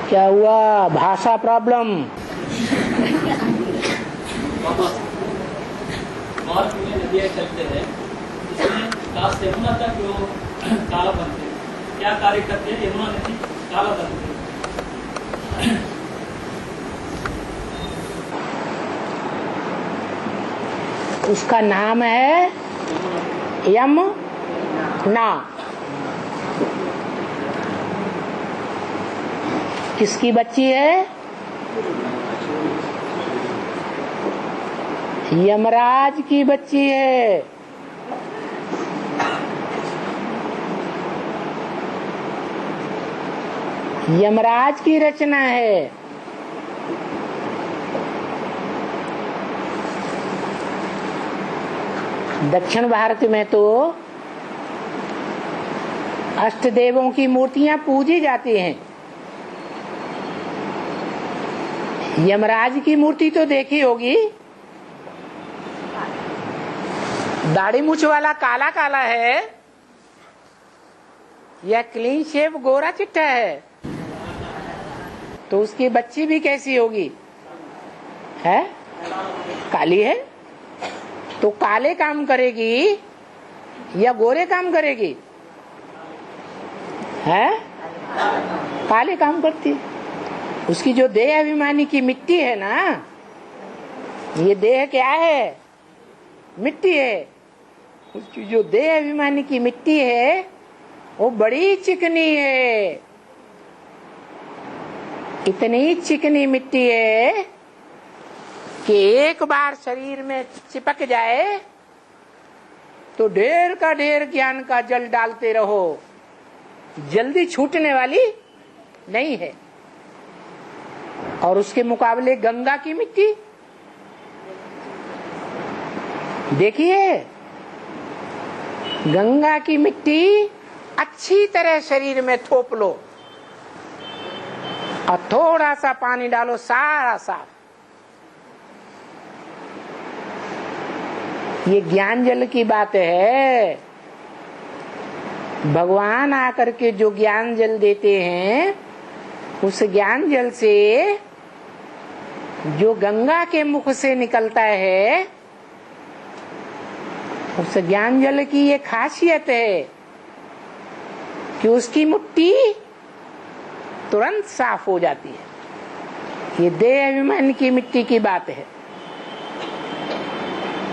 क्या हुआ? भाषा प्रॉब्लम। मार्ग में नदियाँ चलते हैं, इसमें काश यमुना तक वो काला बनते हैं, क्या कार्य करते हैं? यमुना नदी काला बनते हैं। उसका नाम है यमुना। किसकी बच्ची है? यमराज की बच्ची है। यमराज की रचना है। दक्षिण भारत में तो अष्ट देवों की मूर्तियां पूजी जाती हैं। यमराज की मूर्ति तो देखी होगी, दाढ़ी मूछ वाला काला काला है या क्लीन शेव गोरा चिट्टा है? तो उसकी बच्ची भी कैसी होगी? है काली है। तो काले काम करेगी या गोरे काम करेगी? है काले काम करती है। उसकी जो देह अभिमानी की मिट्टी है ना, ये देह क्या है? मिट्टी है। उसकी जो देह अभिमानी की मिट्टी है वो बड़ी चिकनी है। इतनी चिकनी मिट्टी है कि एक बार शरीर में चिपक जाए तो ढेर का ढेर ज्ञान का जल डालते रहो, जल्दी छूटने वाली नहीं है। और उसके मुकाबले गंगा की मिट्टी देखिए, गंगा की मिट्टी अच्छी तरह शरीर में थोप लो और थोड़ा सा पानी डालो, सारा साफ। ये ज्ञान जल की बात है। भगवान आकर के जो ज्ञान जल देते हैं, उस ज्ञान जल से जो गंगा के मुख से निकलता है, उस ज्ञान जल की ये खासियत है कि उसकी मिट्टी तुरंत साफ हो जाती है। ये देह अभिमान की मिट्टी की बात है।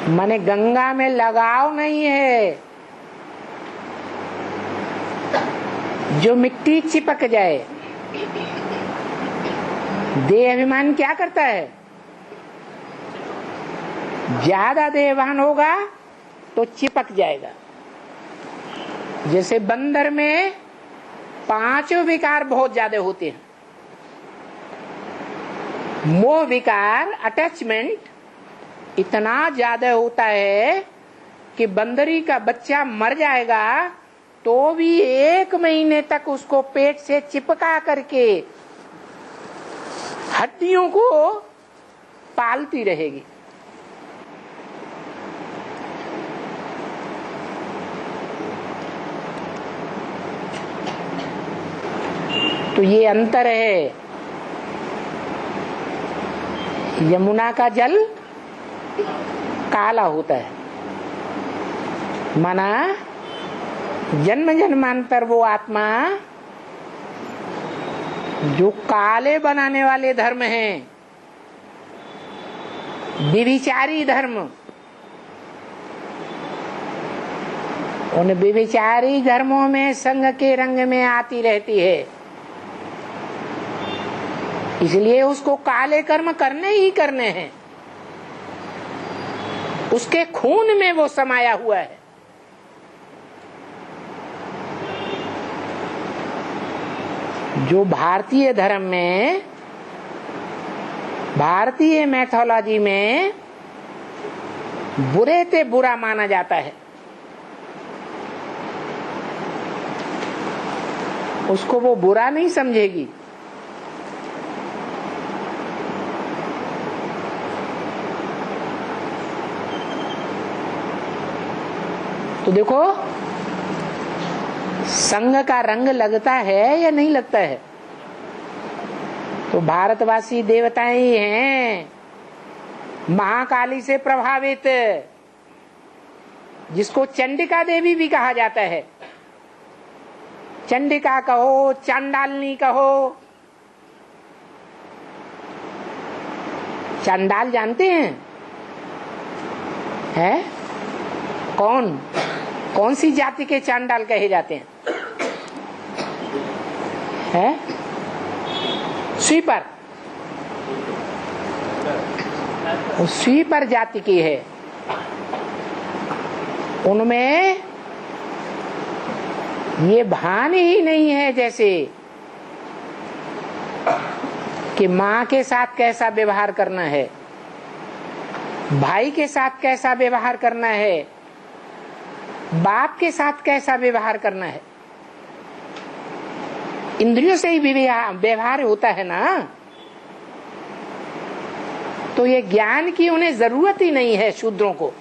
माने गंगा में लगाव नहीं है। जो मिट्टी चिपक जाए, देह अभिमान क्या करता है? ज्यादा देहवान होगा तो चिपक जाएगा। जैसे बंदर में पांचों विकार बहुत ज्यादा होते हैं। मोह विकार, अटैचमेंट इतना ज्यादा होता है कि बंदरी का बच्चा मर जाएगा तो भी 1 महीने तक उसको पेट से चिपका करके हड्डियों को पालती रहेगी। तो ये अंतर है। यमुना का जल काला होता है, माना जन्म जन्मांतर वो आत्मा जो काले बनाने वाले धर्म हैं, व्यभिचारी धर्म, उन व्यभिचारी धर्मों में संग के रंग में आती रहती है। इसलिए उसको काले कर्म करने ही करने हैं। उसके खून में वो समाया हुआ है। जो भारतीय धर्म में, भारतीय मैथोलॉजी में बुरे से बुरा माना जाता है, उसको वो बुरा नहीं समझेगी। तो देखो, संग का रंग लगता है या नहीं लगता है? तो भारतवासी देवताएं ही हैं, महाकाली से प्रभावित, जिसको चंडिका देवी भी कहा जाता है। चंडिका कहो, चांडालनी कहो। चांडाल जानते हैं? है कौन कौन सी जाति के चांडाल कहे जाते हैं? है स्वीपर, स्वीपर जाति की है। उनमें ये भान ही नहीं है जैसे कि माँ के साथ कैसा व्यवहार करना है, भाई के साथ कैसा व्यवहार करना है, बाप के साथ कैसा व्यवहार करना है। इंद्रियों से ही व्यवहार होता है ना, तो ये ज्ञान की उन्हें जरूरत ही नहीं है शूद्रों को।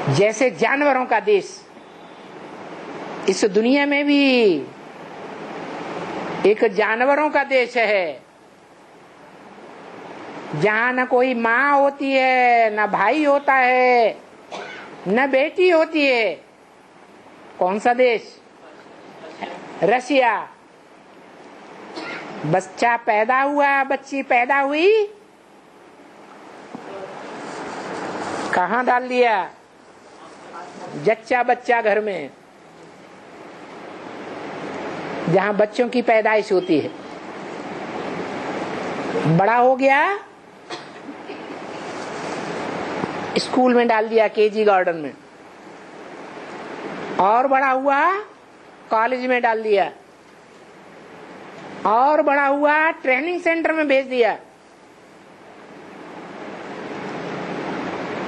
जैसे जानवरों का देश, इस दुनिया में भी एक जानवरों का देश है, जहां न कोई माँ होती है, न भाई होता है, न बेटी होती है। कौन सा देश? रशिया। बच्चा पैदा हुआ, बच्ची पैदा हुई, कहाँ डाल दिया? जच्चा बच्चा घर में, जहां बच्चों की पैदाइश होती है। बड़ा हो गया, स्कूल में डाल दिया, केजी गार्डन में। और बड़ा हुआ, कॉलेज में डाल दिया। और बड़ा हुआ, ट्रेनिंग सेंटर में भेज दिया।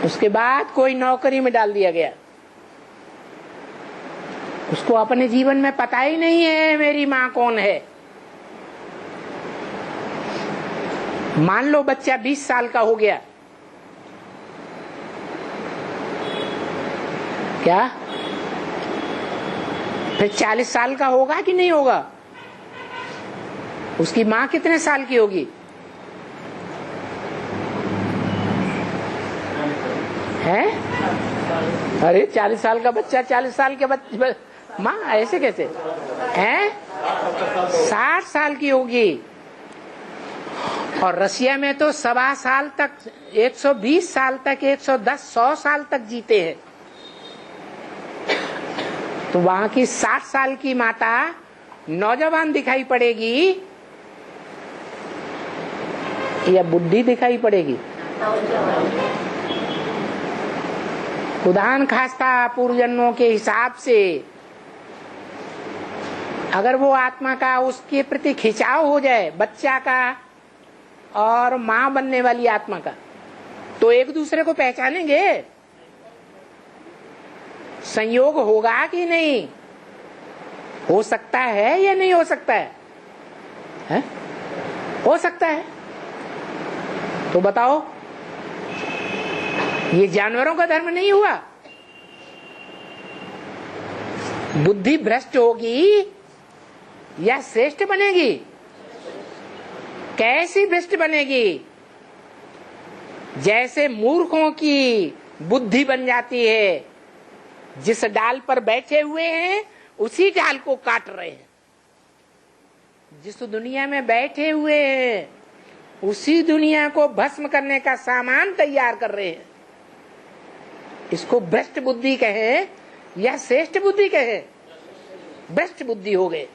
उसके बाद कोई नौकरी में डाल दिया गया। उसको अपने जीवन में पता ही नहीं है मेरी माँ कौन है। मान लो बच्चा 20 साल का हो गया, क्या फिर 40 साल का होगा कि नहीं होगा? उसकी माँ कितने साल की होगी? है? अरे 40 साल का बच्चा 40 साल के बच्चे माँ ऐसे कैसे हैं? 60 साल की होगी। और रशिया में तो 1.25 साल तक, 120 साल तक, 110, 100 साल तक जीते हैं। तो वहां की 60 साल की माता नौजवान दिखाई पड़ेगी या बुढ़ी दिखाई पड़ेगी? खुदान खास्ता पूर्व जन्मों के हिसाब से अगर वो आत्मा का उसके प्रति खिंचाव हो जाए, बच्चा का और माँ बनने वाली आत्मा का, तो एक दूसरे को पहचानेंगे। संयोग होगा कि नहीं? हो सकता है या नहीं हो सकता है? हो सकता है। तो बताओ, ये जानवरों का धर्म नहीं हुआ? बुद्धि भ्रष्ट होगी या श्रेष्ठ बनेगी? कैसी भ्रष्ट बनेगी? जैसे मूर्खों की बुद्धि बन जाती है, जिस डाल पर बैठे हुए हैं उसी डाल को काट रहे हैं। जिस दुनिया में बैठे हुए हैं उसी दुनिया को भस्म करने का सामान तैयार कर रहे हैं। इसको भ्रष्ट बुद्धि कहे या श्रेष्ठ बुद्धि कहे? भ्रष्ट बुद्धि हो गए।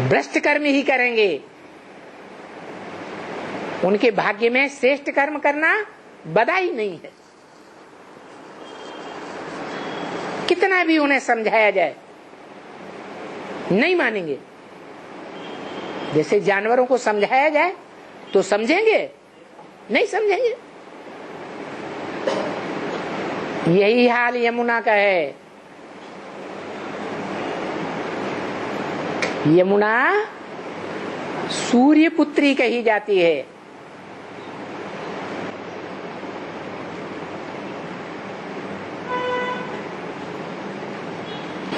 भ्रष्ट कर्म ही करेंगे। उनके भाग्य में श्रेष्ठ कर्म करना बधाई नहीं है। कितना भी उन्हें समझाया जाए नहीं मानेंगे। जैसे जानवरों को समझाया जाए तो समझेंगे? नहीं समझेंगे। यही हाल यमुना का है। यमुना सूर्य पुत्री कही जाती है।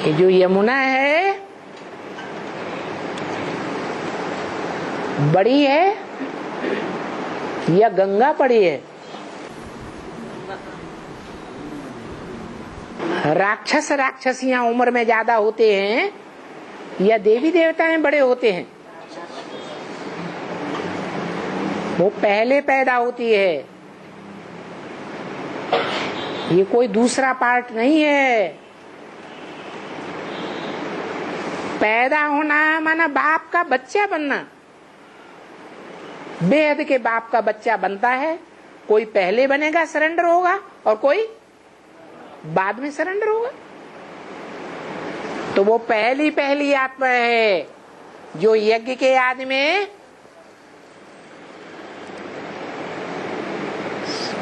ये जो यमुना है बड़ी है या गंगा बड़ी है? राक्षस राक्षसियां उम्र में ज्यादा होते हैं या देवी देवताएं बड़े होते हैं? वो पहले पैदा होती है, ये कोई दूसरा पार्ट नहीं है। पैदा होना माना बाप का बच्चा बनना। बेहद के बाप का बच्चा बनता है, कोई पहले बनेगा सरेंडर होगा और कोई बाद में सरेंडर होगा। तो वो पहली पहली आत्मा है जो यज्ञ के आदि में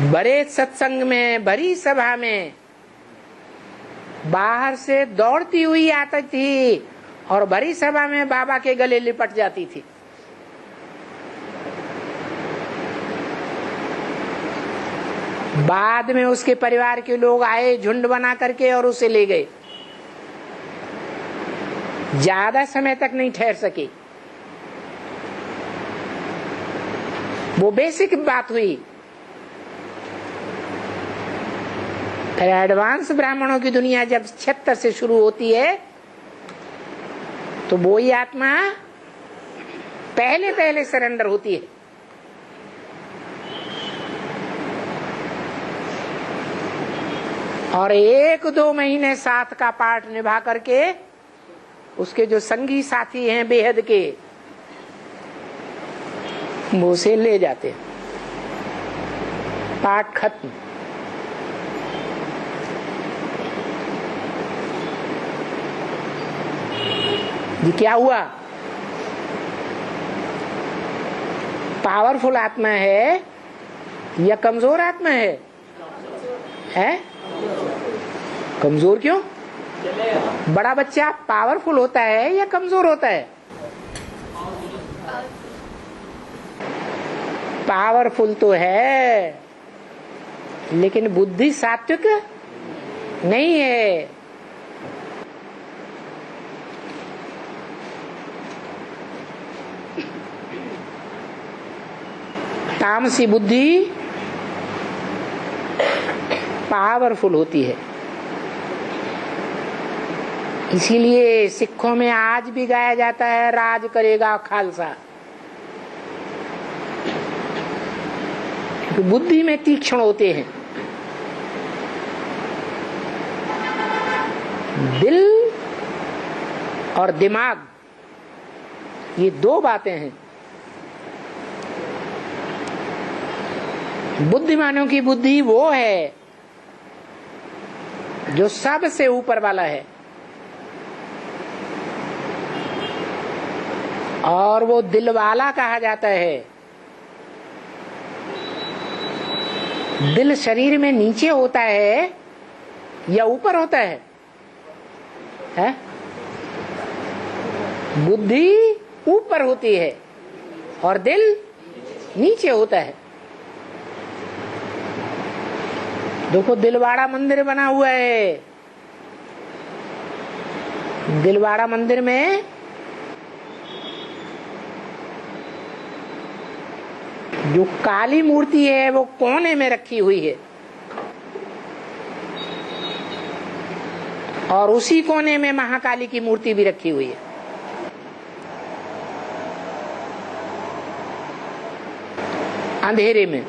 बड़े सत्संग में, बड़ी सभा में बाहर से दौड़ती हुई आती थी और बड़ी सभा में बाबा के गले लिपट जाती थी। बाद में उसके परिवार के लोग आए झुंड बना करके और उसे ले गए। ज्यादा समय तक नहीं ठहर सके। वो बेसिक बात हुई। फिर एडवांस ब्राह्मणों की दुनिया जब 76 से शुरू होती है तो वो ही आत्मा पहले पहले सरेंडर होती है। और 1-2 महीने साथ का पाठ निभा करके उसके जो संगी साथी हैं बेहद के, वो उसे ले जाते हैं। पाठ खत्म। ये क्या हुआ? पावरफुल आत्मा है या कमजोर आत्मा है? कमजोर क्यों? बड़ा बच्चा पावरफुल होता है या कमजोर होता है? पावरफुल तो है लेकिन बुद्धि सात्विक नहीं है। तामसी बुद्धि पावरफुल होती है। इसीलिए सिखों में आज भी गाया जाता है, राज करेगा खालसा। क्योंकि बुद्धि में तीक्ष्ण होते हैं। दिल और दिमाग ये 2 बातें हैं। बुद्धिमानों की बुद्धि वो है जो सबसे ऊपर वाला है और वो दिल वाला कहा जाता है। दिल शरीर में नीचे होता है या ऊपर होता है? बुद्धि ऊपर होती है और दिल नीचे होता है। देखो दिलवाड़ा मंदिर बना हुआ है। दिलवाड़ा मंदिर में जो काली मूर्ति है वो कोने में रखी हुई है और उसी कोने में महाकाली की मूर्ति भी रखी हुई है। अंधेरे में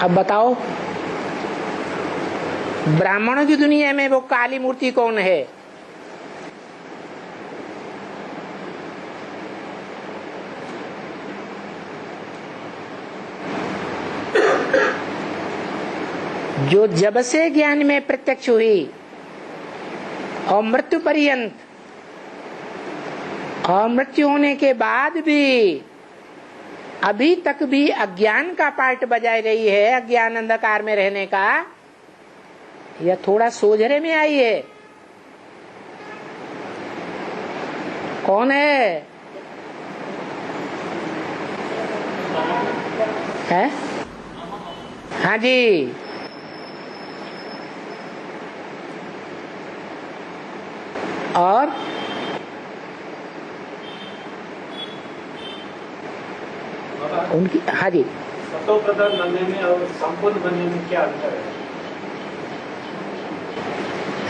अब बताओ ब्राह्मणों की दुनिया में वो काली मूर्ति कौन है? जो जब से ज्ञान में प्रत्यक्ष हुई और मृत्यु पर्यंत और मृत्यु होने के बाद भी अभी तक भी अज्ञान का पार्ट बजाय रही है, अज्ञान अंधकार में रहने का, या थोड़ा सोझरे में आई है? कौन है? हाँ जी, और उनकी, हाँ जी, सतो प्रधान बनने में और संपूर्ण बनने में क्या अंतर है?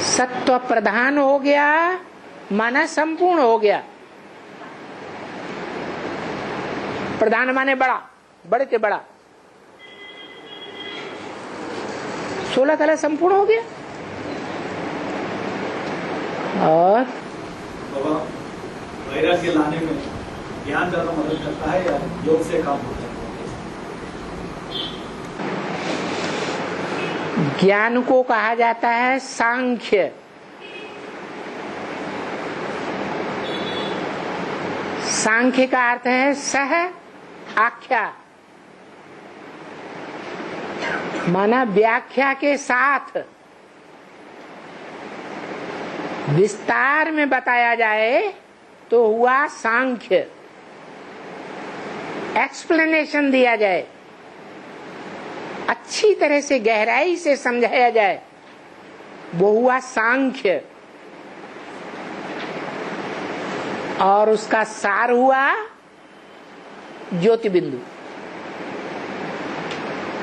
सत्व प्रधान हो गया माना संपूर्ण हो गया। प्रधान माने बड़ा, बड़े से बड़ा, 16 कला संपूर्ण हो गया। और बाबा, वैराग्य लाने में ज्ञान ज्यादा मदद करता है या योग से काम होता है? ज्ञान को कहा जाता है सांख्य। सांख्य का अर्थ है सह आख्या, माना व्याख्या के साथ विस्तार में बताया जाए तो हुआ सांख्य। एक्सप्लेनेशन दिया जाए, अच्छी तरह से गहराई से समझाया जाए, वो हुआ सांख्य। और उसका सार हुआ ज्योति बिंदु,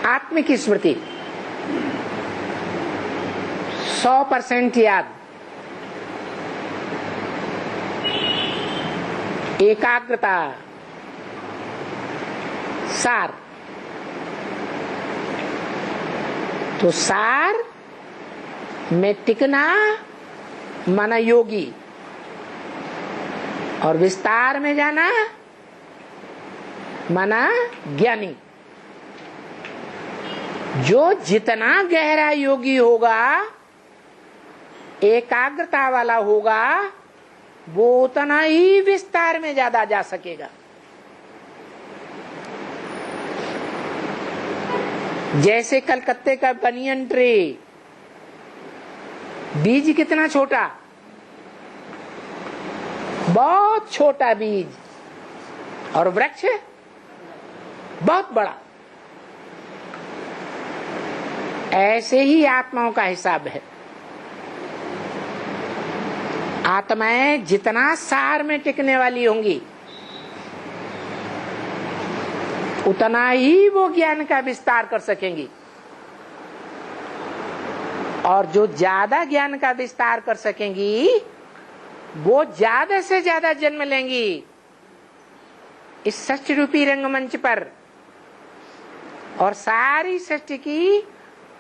आत्मिक स्मृति, 100% याद, एकाग्रता, सार। तो सार में टिकना माना योगी, और विस्तार में जाना माना ज्ञानी। जो जितना गहरा योगी होगा, एकाग्रता वाला होगा, वो उतना ही विस्तार में ज्यादा जा सकेगा। जैसे कलकत्ते का बनियन ट्री, बीज कितना छोटा, बहुत छोटा बीज, और वृक्ष बहुत बड़ा। ऐसे ही आत्माओं का हिसाब है। आत्माएं जितना सार में टिकने वाली होंगी, उतना ही वो ज्ञान का विस्तार कर सकेंगी। और जो ज्यादा ज्ञान का विस्तार कर सकेंगी, वो ज्यादा से ज्यादा जन्म लेंगी इस सृष्टि रूपी रंगमंच पर, और सारी सृष्टि की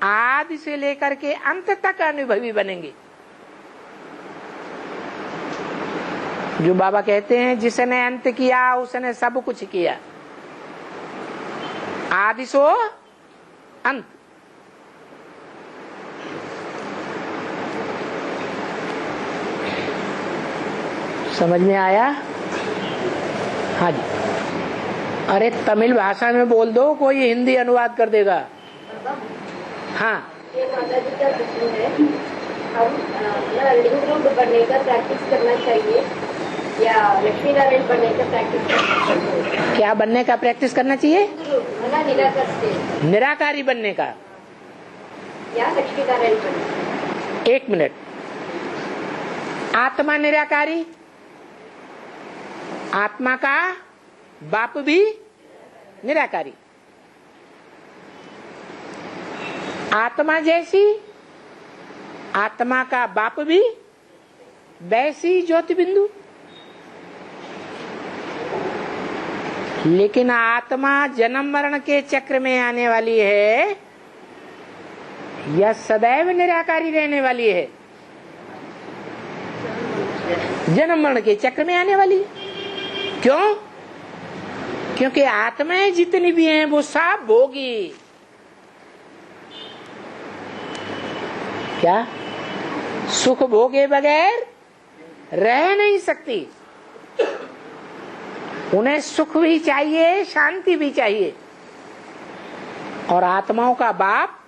आदि से लेकर के अंत तक अनुभवी बनेंगे। जो बाबा कहते हैं, जिसने अंत किया उसने सब कुछ किया, आदि सो अंत। समझ में आया? हाँ जी। अरे तमिल भाषा में बोल दो, कोई हिंदी अनुवाद कर देगा। हाँ, ये माता जी का प्रश्न है, हम लिंग रूप बनने का प्रैक्टिस करना चाहिए या लक्ष्मी नारायण बनने का प्रैक्टिस करना चाहिए? क्या बनने का प्रैक्टिस करना चाहिए? निराकार से निराकारी बनने का या लक्ष्मी नारायण बनने? एक मिनट। आत्मा निराकारी, आत्मा का बाप भी निराकारी। आत्मा जैसी आत्मा का बाप भी वैसी ज्योति बिंदु। लेकिन आत्मा जन्म मरण के चक्र में आने वाली है या सदैव निराकारी रहने वाली है? जन्म मरण के चक्र में आने वाली है। क्यों? क्योंकि आत्माएं जितनी भी हैं वो सब भोगी। क्या सुख भोगे बगैर रह नहीं सकती। उन्हें सुख भी चाहिए, शांति भी चाहिए। और आत्माओं का बाप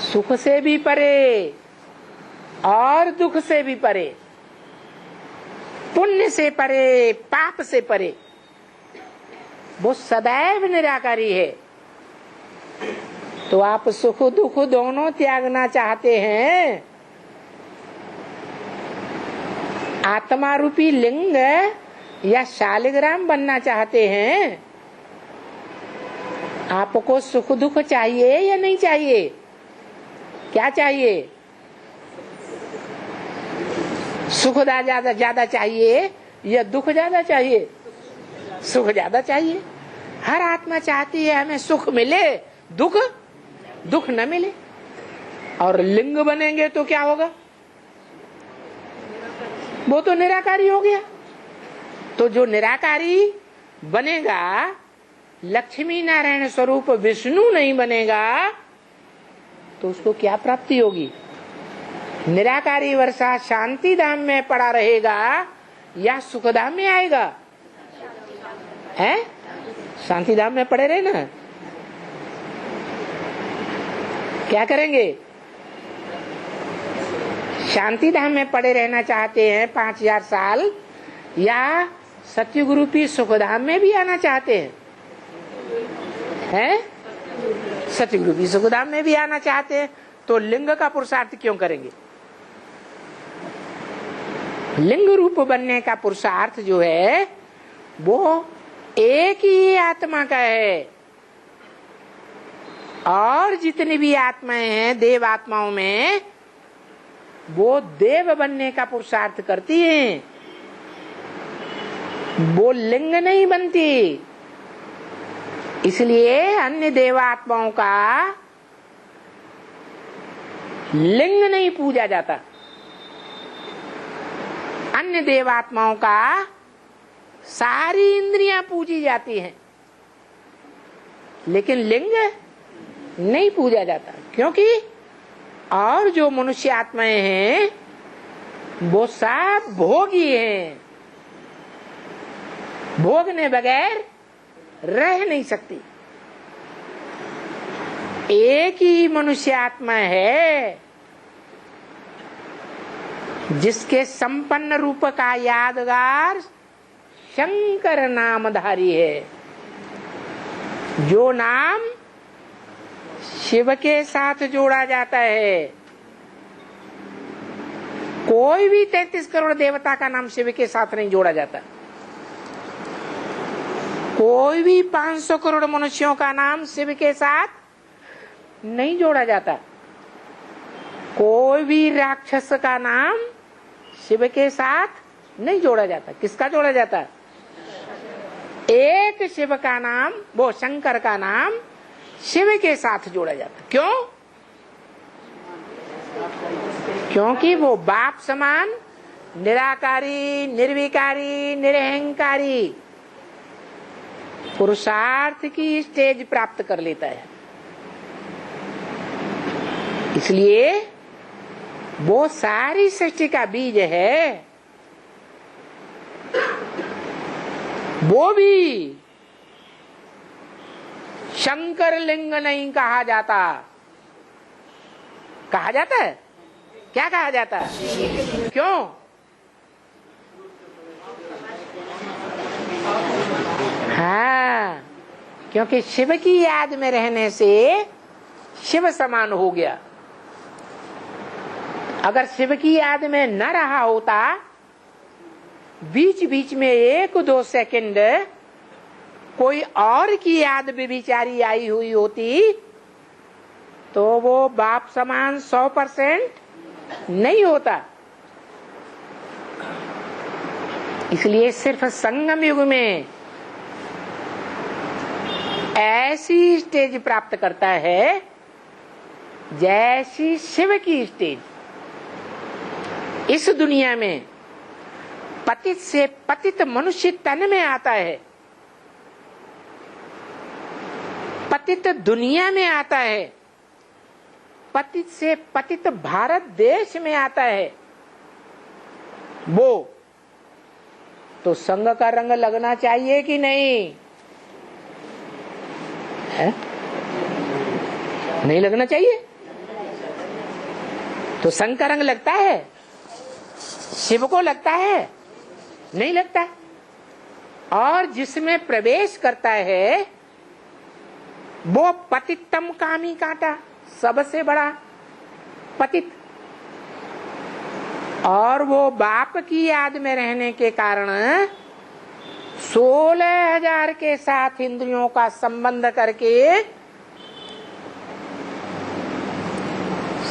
सुख से भी परे और दुख से भी परे, पुण्य से परे, पाप से परे, वो सदैव निराकारी है। तो आप सुख दुख दोनों त्यागना चाहते हैं। आत्मा रूपी लिंग या शालिग्राम बनना चाहते हैं। आपको सुख दुख चाहिए या नहीं चाहिए? क्या चाहिए? सुख ज्यादा चाहिए या दुख ज्यादा चाहिए? सुख ज्यादा चाहिए। हर आत्मा चाहती है हमें सुख मिले, दुख न मिले। और लिंग बनेंगे तो क्या होगा? वो तो निराकारी हो गया। तो जो निराकारी बनेगा, लक्ष्मी नारायण स्वरूप विष्णु नहीं बनेगा, तो उसको क्या प्राप्ति होगी? निराकारी वर्षा शांति धाम में पड़ा रहेगा या सुख धाम में आएगा? है शांति धाम में पड़े रहे ना। क्या करेंगे? शांति धाम में पड़े रहना चाहते हैं 5000 साल, या सतयुग रूपी सुख धाम में भी आना चाहते हैं? हैं? सतयुग रूपी सुख धाम में भी आना चाहते हैं। तो लिंग का पुरुषार्थ क्यों करेंगे? लिंग रूप बनने का पुरुषार्थ जो है वो एक ही आत्मा का है। और जितनी भी आत्माएं हैं देव आत्माओं में, वो देव बनने का पुरुषार्थ करती हैं, वो लिंग नहीं बनती। इसलिए अन्य देवात्माओं का लिंग नहीं पूजा जाता। अन्य देवात्माओं का सारी इंद्रियां पूजी जाती हैं, लेकिन लिंग नहीं पूजा जाता। क्योंकि और जो मनुष्य आत्माएं हैं वो सब भोगी हैं, भोगने बगैर रह नहीं सकती। एक ही मनुष्य आत्मा है जिसके संपन्न रूप का यादगार शंकर नामधारी है। जो नाम शिव के साथ जोड़ा जाता है। कोई भी 33 करोड़ देवता का नाम शिव के साथ नहीं जोड़ा जाता। कोई भी 500 करोड़ मनुष्यों का नाम शिव के साथ नहीं जोड़ा जाता। कोई भी राक्षस का नाम शिव के साथ नहीं जोड़ा जाता। किसका जोड़ा जाता? एक शिव का नाम, वो शंकर का नाम शिव के साथ जोड़ा जाता। क्यों? क्योंकि वो बाप समान निराकारी, निर्विकारी, निरहंकारी पुरुषार्थ की स्टेज प्राप्त कर लेता है। इसलिए वो सारी सृष्टि का बीज है। वो भी शंकर लिंग नहीं कहा जाता। कहा जाता है? क्या कहा जाता है? क्यों? हाँ, क्योंकि शिव की याद में रहने से शिव समान हो गया। अगर शिव की याद में न रहा होता, बीच बीच में 1-2 सेकंड कोई और की याद बेचारी आई हुई होती, तो वो बाप समान 100% नहीं होता। इसलिए सिर्फ संगम युग में ऐसी स्टेज प्राप्त करता है जैसी शिव की स्टेज। इस दुनिया में पतित से पतित मनुष्य तन में आता है, पतित दुनिया में आता है, पतित से पतित भारत देश में आता है। वो तो संग का रंग लगना चाहिए कि नहीं है? नहीं लगना चाहिए। तो संग का रंग लगता है? शिव को लगता है? नहीं लगता। और जिसमें प्रवेश करता है वो पतितम कामी कांटा, सबसे बड़ा पतित। और वो बाप की याद में रहने के कारण 16,000 के साथ इंद्रियों का संबंध करके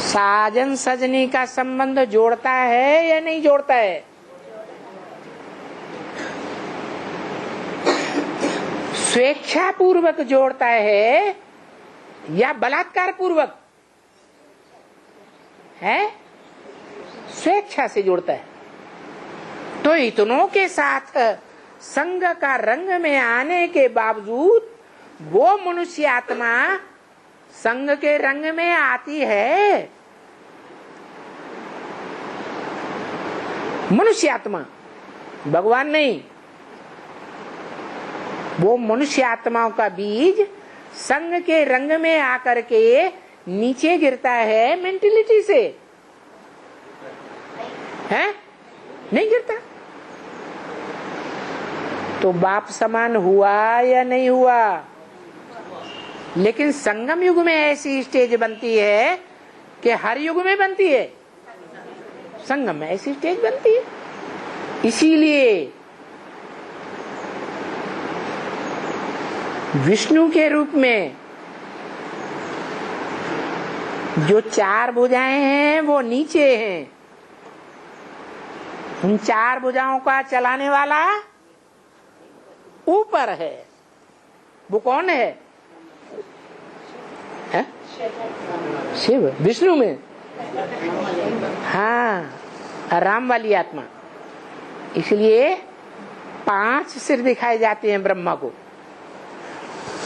साजन सजनी का संबंध जोड़ता है या नहीं जोड़ता है? स्वेच्छा पूर्वक जोड़ता है या बलात्कार पूर्वक है? स्वेच्छा से जोड़ता है। तो इतनों के साथ संग का रंग में आने के बावजूद वो मनुष्य आत्मा संग के रंग में आती है। मनुष्य आत्मा, भगवान नहीं। वो मनुष्य आत्माओं का बीज संग के रंग में आकर के नीचे गिरता है मेंटलिटी से, है? नहीं गिरता। तो बाप समान हुआ या नहीं हुआ? लेकिन संगम युग में ऐसी स्टेज बनती है कि हर युग में बनती है। संगम में ऐसी स्टेज बनती है। इसीलिए विष्णु के रूप में जो 4 भुजाएं हैं वो नीचे हैं। उन 4 भुजाओं का चलाने वाला ऊपर है। वो कौन है? शिव। विष्णु में हाँ, राम वाली आत्मा। इसलिए 5 सिर दिखाए जाते हैं ब्रह्मा को।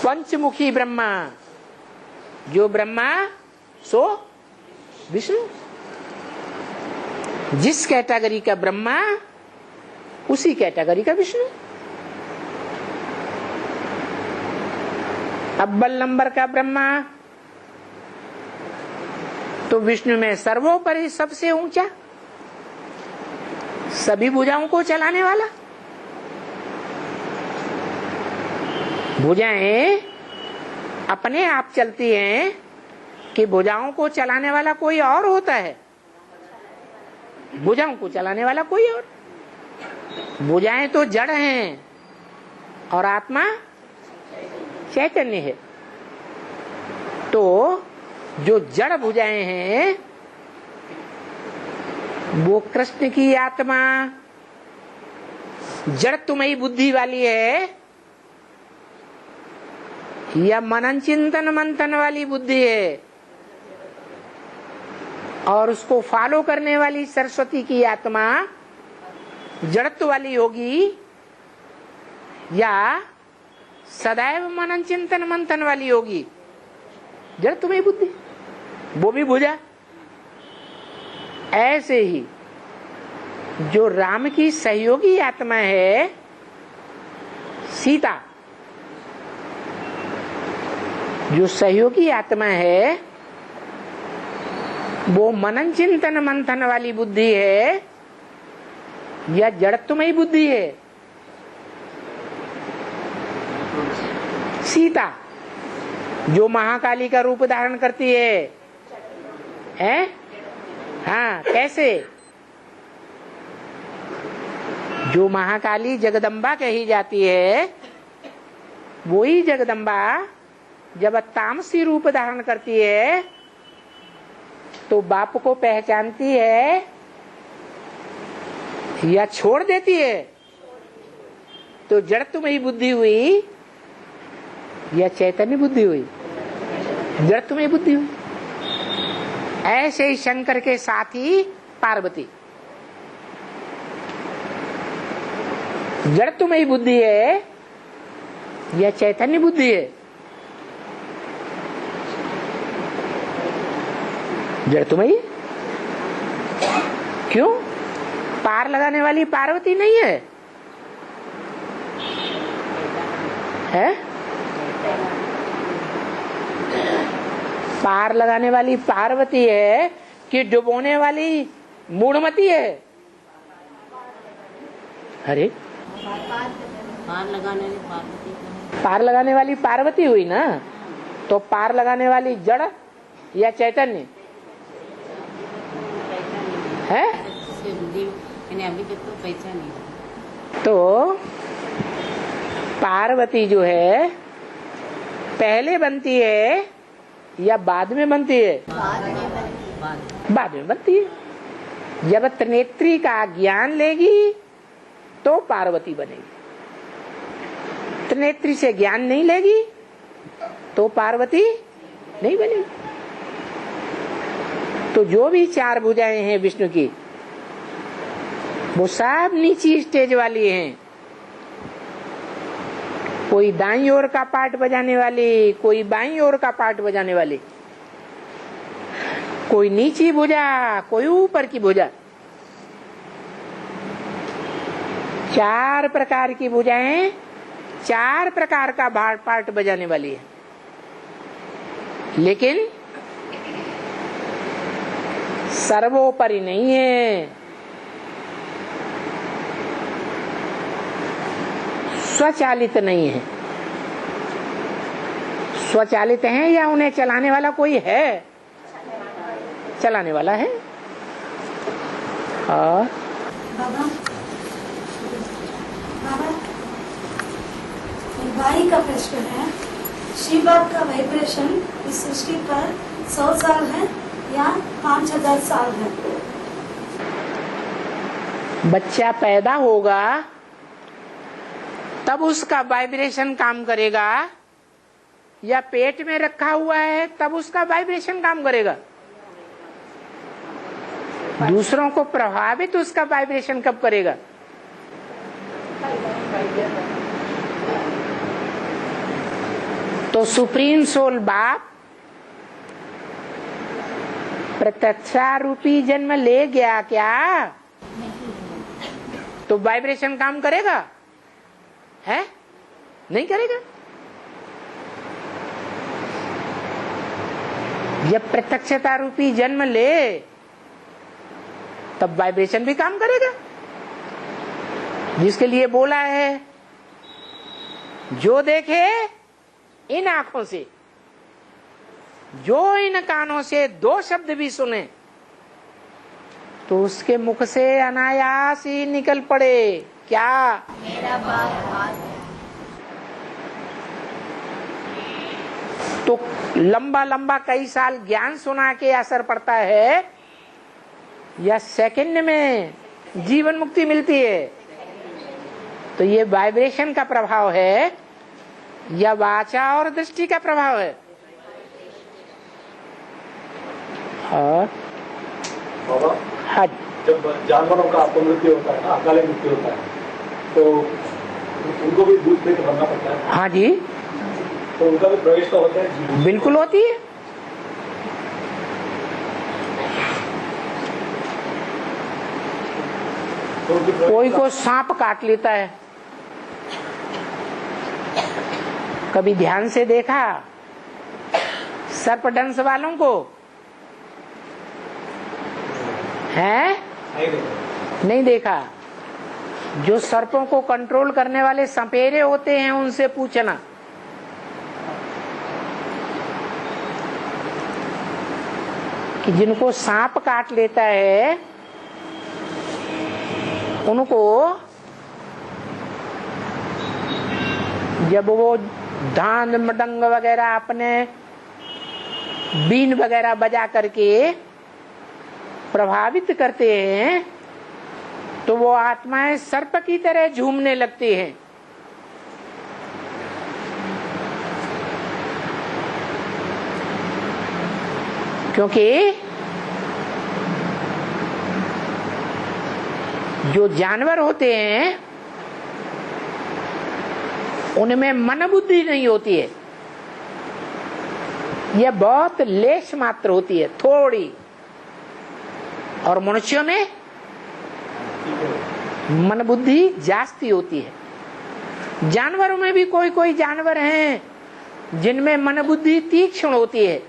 पंचमुखी ब्रह्मा, जो ब्रह्मा सो विष्णु। जिस कैटेगरी का ब्रह्मा उसी कैटेगरी का विष्णु। अव्वल नंबर का ब्रह्मा तो विष्णु में सर्वोपरि सबसे ऊंचा, सभी भुजाओं को चलाने वाला। भुजाएं अपने आप चलती हैं कि भुजाओं को चलाने वाला कोई और होता है? भुजाओं को चलाने वाला कोई और। भुजाएं तो जड़ हैं और आत्मा चैतन्य है। तो जो जड़ भुजाएं हैं वो कृष्ण की आत्मा जड़ तुम्हें बुद्धि वाली है या मनन चिंतन मंथन वाली बुद्धि है, और उसको फॉलो करने वाली सरस्वती की आत्मा जड़त्व वाली होगी, या सदैव मनन चिंतन मंथन वाली होगी? जड़ तुम्हें बुद्धि, वो भी भुजा। ऐसे ही जो राम की सहयोगी आत्मा है सीता, जो सहयोगी आत्मा है वो मनन चिंतन मंथन वाली बुद्धि है या जड़त्वमयी बुद्धि है? सीता जो महाकाली का रूप धारण करती है? हाँ, कैसे? जो महाकाली जगदम्बा कही जाती है, वही जगदम्बा जब तामसी रूप धारण करती है तो बाप को पहचानती है या छोड़ देती है? तो जड़त्वमयी बुद्धि हुई या चैतन्य बुद्धि हुई? जड़त्वमयी बुद्धि हुई। ऐसे ही शंकर के साथी पार्वती जड़त्वमयी बुद्धि है या चैतन्य बुद्धि है? जड़त्वमयी। क्यों? पार लगाने वाली पार्वती नहीं है, है? पार लगाने वाली पार्वती है कि डुबोने वाली मूढ़मती है? अरे पार लगाने वाली पार्वती पार लगाने वाली पार्वती हुई ना। तो पार लगाने वाली जड़ या चैतन्य है? अभी तक तो पहचान तो पार्वती जो है पहले बनती है या बाद में बनती है? बाद में बनती है। जब त्रिनेत्री का ज्ञान लेगी तो पार्वती बनेगी। त्रिनेत्री से ज्ञान नहीं लेगी तो पार्वती नहीं बनेगी। तो जो भी 4 भुजाएं हैं विष्णु की, वो सब नीची स्टेज वाली हैं। कोई दाईं ओर का पार्ट बजाने वाली, कोई बाईं ओर का पार्ट बजाने वाली, कोई नीची भुजा, कोई ऊपर की भुजा। 4 प्रकार की भुजाएं 4 प्रकार का पार्ट बजाने वाली है। लेकिन सर्वोपरि नहीं है, स्वचालित नहीं है। स्वचालित है या उन्हें चलाने वाला कोई है? चलाने वाला है। और बाबा भाई का प्रश्न है, शिव बाब का वाइब्रेशन इस सृष्टि पर 100 साल है या 5000 साल है? बच्चा पैदा होगा तब उसका वाइब्रेशन काम करेगा, या पेट में रखा हुआ है तब उसका वाइब्रेशन काम करेगा? दूसरों को प्रभावित उसका वाइब्रेशन कब करेगा? तो सुप्रीम सोल बाप प्रत्यक्षारूपी जन्म ले गया क्या? तो वाइब्रेशन काम करेगा? है? नहीं करेगा। जब प्रत्यक्षता रूपी जन्म ले तब वाइब्रेशन भी काम करेगा। जिसके लिए बोला है, जो देखे इन आंखों से, जो इन कानों से 2 शब्द भी सुने तो उसके मुख से अनायास ही निकल पड़े। क्या? मेरा बात। तो लंबा लंबा कई साल ज्ञान सुना के असर पड़ता है या सेकंड में जीवन मुक्ति मिलती है? तो ये वाइब्रेशन का प्रभाव है या वाचा और दृष्टि का प्रभाव है? और बाबा, हाँ, जब जानवरों का अपमृत्यु होता है ना, अकाले मृत्यु होता है, तो उनको भी दूध पी के बनना पड़ता है। हाँ जी, तो उनका भी प्रवेश तो होता है? बिल्कुल होती है। तो कोई को सांप काट लेता है, कभी ध्यान से देखा सर्पदंश वालों को? है? नहीं देखा। जो सर्पों को कंट्रोल करने वाले सपेरे होते हैं उनसे पूछना। कि जिनको सांप काट लेता है उनको जब वो धान मृदंग वगैरह अपने बीन वगैरह बजा करके प्रभावित करते हैं तो वो आत्माएं सर्प की तरह झूमने लगती हैं। क्योंकि जो जानवर होते हैं उनमें मन बुद्धि नहीं होती है, यह बहुत लेश मात्र होती है, थोड़ी। और मनुष्यों में मन बुद्धि जास्ती होती है। जानवरों में भी कोई कोई जानवर हैं जिनमें मन बुद्धि तीक्ष्ण होती है,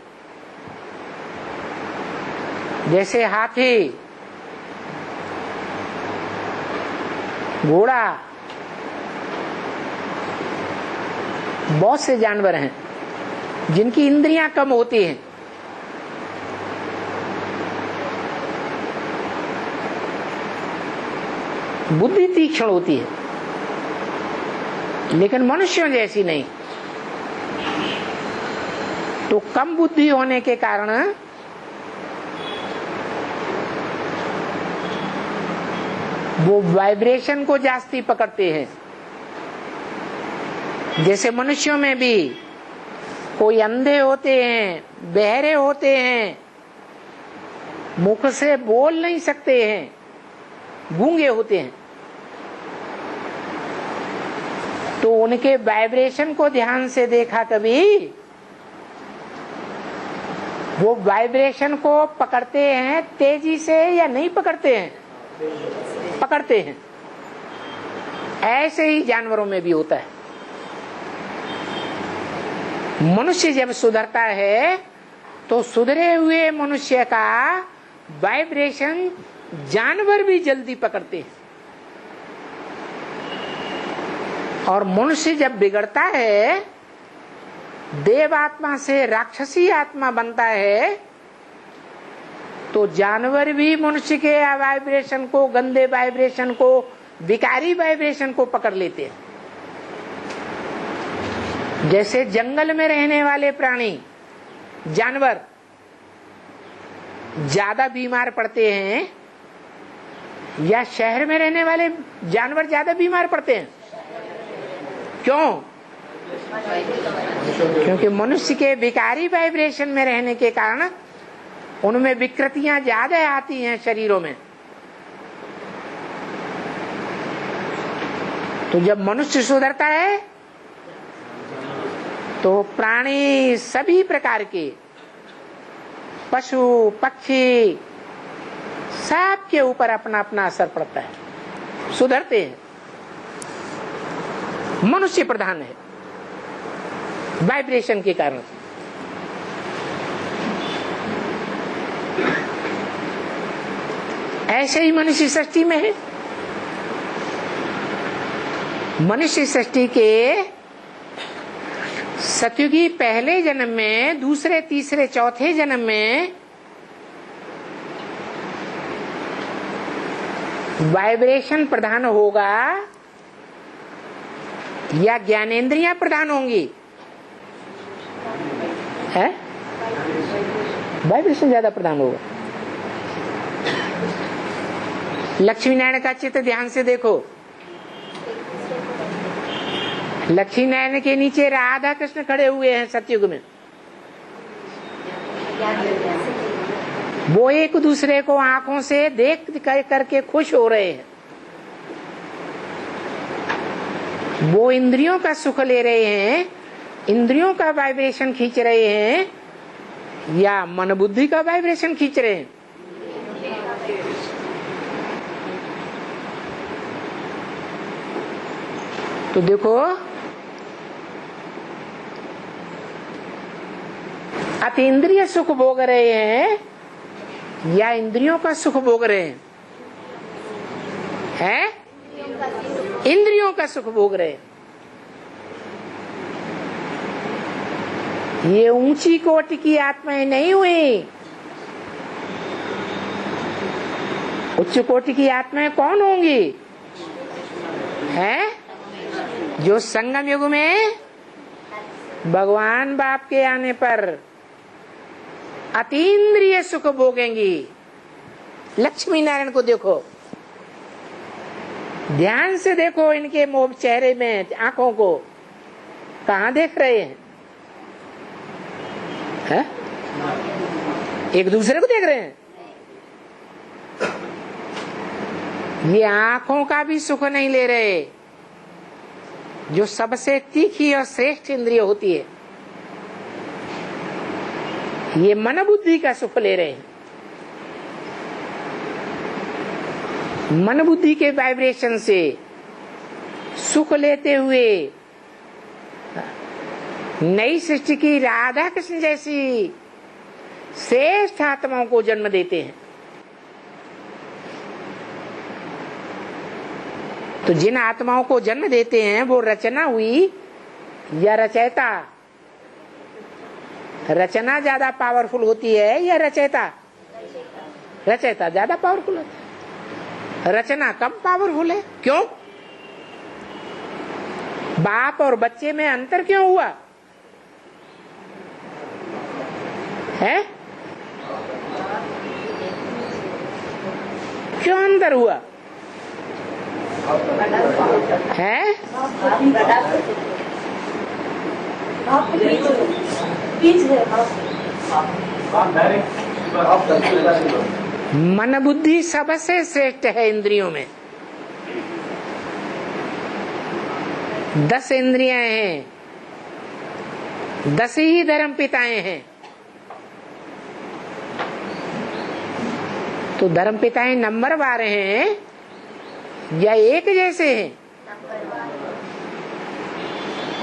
जैसे हाथी, घोड़ा, बहुत से जानवर हैं। जिनकी इंद्रियां कम होती हैं, बुद्धि तीक्ष्ण होती है, लेकिन मनुष्यों जैसी नहीं। तो कम बुद्धि होने के कारण वो वाइब्रेशन को जास्ती पकड़ते हैं। जैसे मनुष्यों में भी कोई अंधे होते हैं, बहरे होते हैं, मुख से बोल नहीं सकते हैं, गूंगे होते हैं, तो उनके वाइब्रेशन को ध्यान से देखा कभी, वो वाइब्रेशन को पकड़ते हैं तेजी से या नहीं पकड़ते हैं? पकड़ते हैं। ऐसे ही जानवरों में भी होता है। मनुष्य जब सुधरता है तो सुधरे हुए मनुष्य का वाइब्रेशन जानवर भी जल्दी पकड़ते हैं, और मनुष्य जब बिगड़ता है, देव आत्मा से राक्षसी आत्मा बनता है, तो जानवर भी मनुष्य के वाइब्रेशन को, गंदे वाइब्रेशन को, विकारी वाइब्रेशन को पकड़ लेते हैं। जैसे जंगल में रहने वाले प्राणी, जानवर ज्यादा बीमार पड़ते हैं या शहर में रहने वाले जानवर ज्यादा बीमार पड़ते हैं? क्यों? क्योंकि मनुष्य के विकारी वाइब्रेशन में रहने के कारण उनमें विकृतियां ज्यादा आती हैं शरीरों में। तो जब मनुष्य सुधरता है तो प्राणी सभी प्रकार के पशु पक्षी सबके ऊपर अपना अपना असर पड़ता है, सुधरते हैं। मनुष्य प्रधान है वाइब्रेशन के कारण। ऐसे ही मनुष्य सृष्टि में है। मनुष्य सृष्टि के सतयुगी पहले जन्म में, दूसरे तीसरे चौथे जन्म में वाइब्रेशन प्रधान होगा या ज्ञानेंद्रियां प्रधान होंगी? है वाइब्रेशन ज्यादा प्रधान होगा। लक्ष्मी नारायण का चित्र ध्यान से देखो। लक्ष्मी नारायण के नीचे राधा कृष्ण खड़े हुए हैं सतयुग में। वो एक दूसरे को आंखों से देख करके खुश हो रहे हैं। वो इंद्रियों का सुख ले रहे हैं, इंद्रियों का वाइब्रेशन खींच रहे हैं या मन बुद्धि का वाइब्रेशन खींच रहे हैं? तो देखो, अतीन्द्रिय सुख भोग रहे हैं या इंद्रियों का सुख भोग रहे हैं? हैं? इंद्रियों का सुख भोग रहे हैं। ये ऊंची कोटि की आत्माएं नहीं हुई। उच्च कोटि की आत्माएं कौन होंगी? हैं? जो संगम युग में भगवान बाप के आने पर अतीन्द्रिय सुख भोगेंगी। लक्ष्मी नारायण को देखो, ध्यान से देखो, इनके मोह चेहरे में आंखों को कहाँ देख रहे हैं? है? एक दूसरे को देख रहे हैं। ये आंखों का भी सुख नहीं ले रहे, जो सबसे तीखी और श्रेष्ठ इंद्रिय होती है। ये मन बुद्धि का सुख ले रहे हैं। मन बुद्धि के वाइब्रेशन से सुख लेते हुए नई सृष्टि की राधा कृष्ण जैसी श्रेष्ठ आत्माओं को जन्म देते हैं। तो जिन आत्माओं को जन्म देते हैं वो रचना हुई या रचयिता? रचना ज्यादा पावरफुल होती है या रचयिता? रचयिता ज्यादा पावरफुल होती है, रचना कम पावरफुल है। क्यों? बाप और बच्चे में अंतर क्यों हुआ है? क्यों अंतर हुआ है? मन बुद्धि सबसे श्रेष्ठ है इंद्रियों में। 10 इंद्रियां हैं, 10 ही धर्म पिताएं हैं। तो धर्म पिताएं नंबरवार हैं या एक जैसे हैं?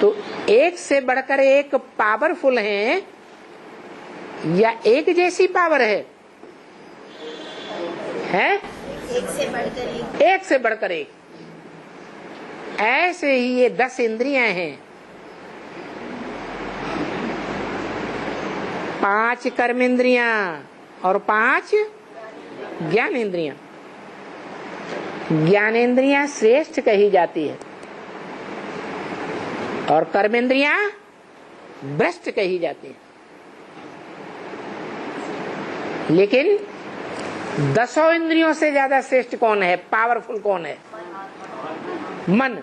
तो एक से बढ़कर एक पावरफुल हैं या एक जैसी पावर है? एक से बढ़कर एक। ऐसे ही ये 10 इंद्रियां हैं, 5 कर्म इंद्रियां और 5 ज्ञान इंद्रियां। ज्ञानेंद्रियां श्रेष्ठ कही जाती है और कर्मेंद्रियां भ्रष्ट कही जाती है। लेकिन 10 इंद्रियों से ज्यादा श्रेष्ठ कौन है, पावरफुल कौन है? मन।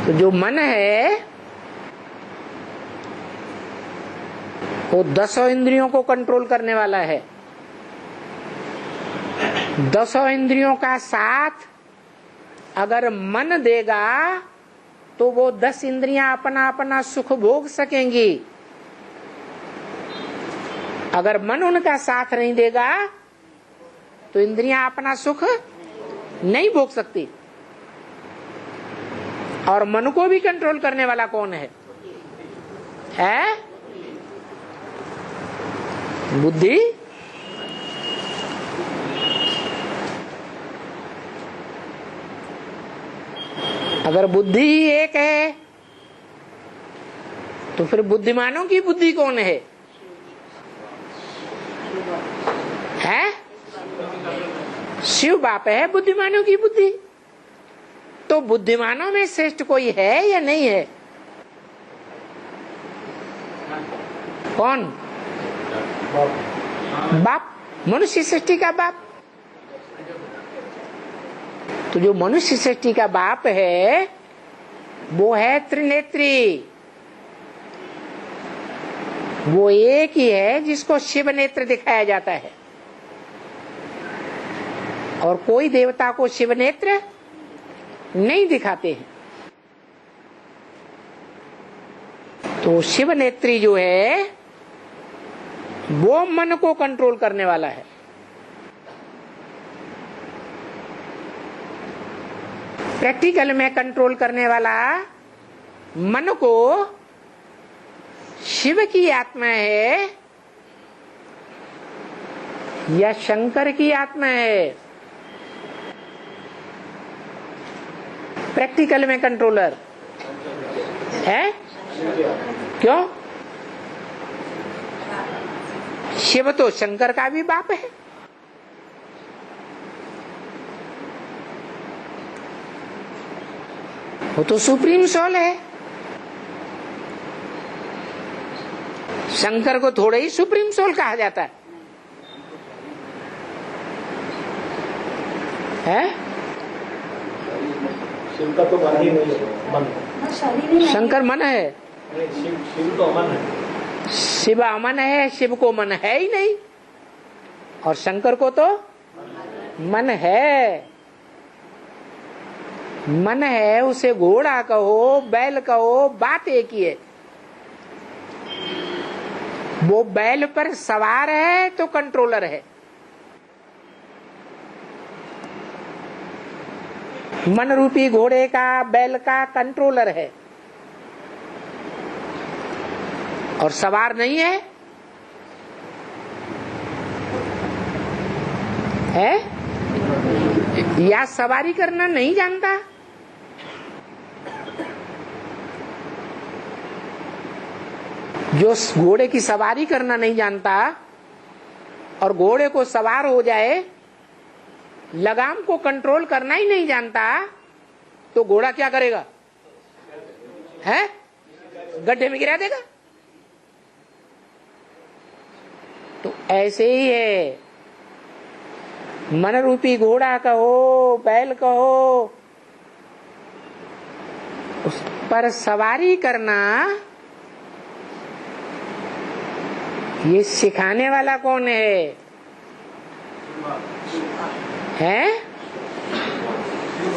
तो जो मन है वो 10 इंद्रियों को कंट्रोल करने वाला है। 10 इंद्रियों का साथ अगर मन देगा तो वो 10 इंद्रियां अपना अपना सुख भोग सकेंगी। अगर मन उनका साथ नहीं देगा तो इंद्रियां अपना सुख नहीं भोग सकती। और मन को भी कंट्रोल करने वाला कौन है? बुद्धि। अगर बुद्धि ही एक है तो फिर बुद्धिमानों की बुद्धि कौन है? शिव बाप है बुद्धिमानों की बुद्धि। तो बुद्धिमानों में श्रेष्ठ कोई है या नहीं है? कौन? बाप, मनुष्य सृष्टि का बाप। तो जो मनुष्य सृष्टि का बाप है वो है त्रिनेत्री। वो एक ही है जिसको शिव नेत्र दिखाया जाता है और कोई देवता को शिव नेत्र नहीं दिखाते हैं। तो शिव नेत्री जो है वो मन को कंट्रोल करने वाला है। प्रैक्टिकल में कंट्रोल करने वाला मन को शिव की आत्मा है या शंकर की आत्मा है? प्रैक्टिकल में कंट्रोलर है। क्यों? शिव तो शंकर का भी बाप है। वो तो सुप्रीम सोल है। शंकर को थोड़ा ही सुप्रीम सोल कहा जाता है? शिव का तो मन ही नहीं है, मन। शंकर मन है। शिव तो अमन है। शिव अमन है, शिव को मन है ही नहीं। और शंकर को तो मन है। मन है, उसे घोड़ा कहो, बैल कहो, बात एक ही है। वो बैल पर सवार है तो कंट्रोलर है। मन रूपी घोड़े का, बैल का कंट्रोलर है और सवार नहीं है, या सवारी करना नहीं जानता। जो घोड़े की सवारी करना नहीं जानता और घोड़े को सवार हो जाए, लगाम को कंट्रोल करना ही नहीं जानता, तो घोड़ा क्या करेगा? है गड्ढे में गिरा देगा। तो ऐसे ही है, मन रूपी घोड़ा कहो, बैल कहो, उस पर सवारी करना ये सिखाने वाला कौन है?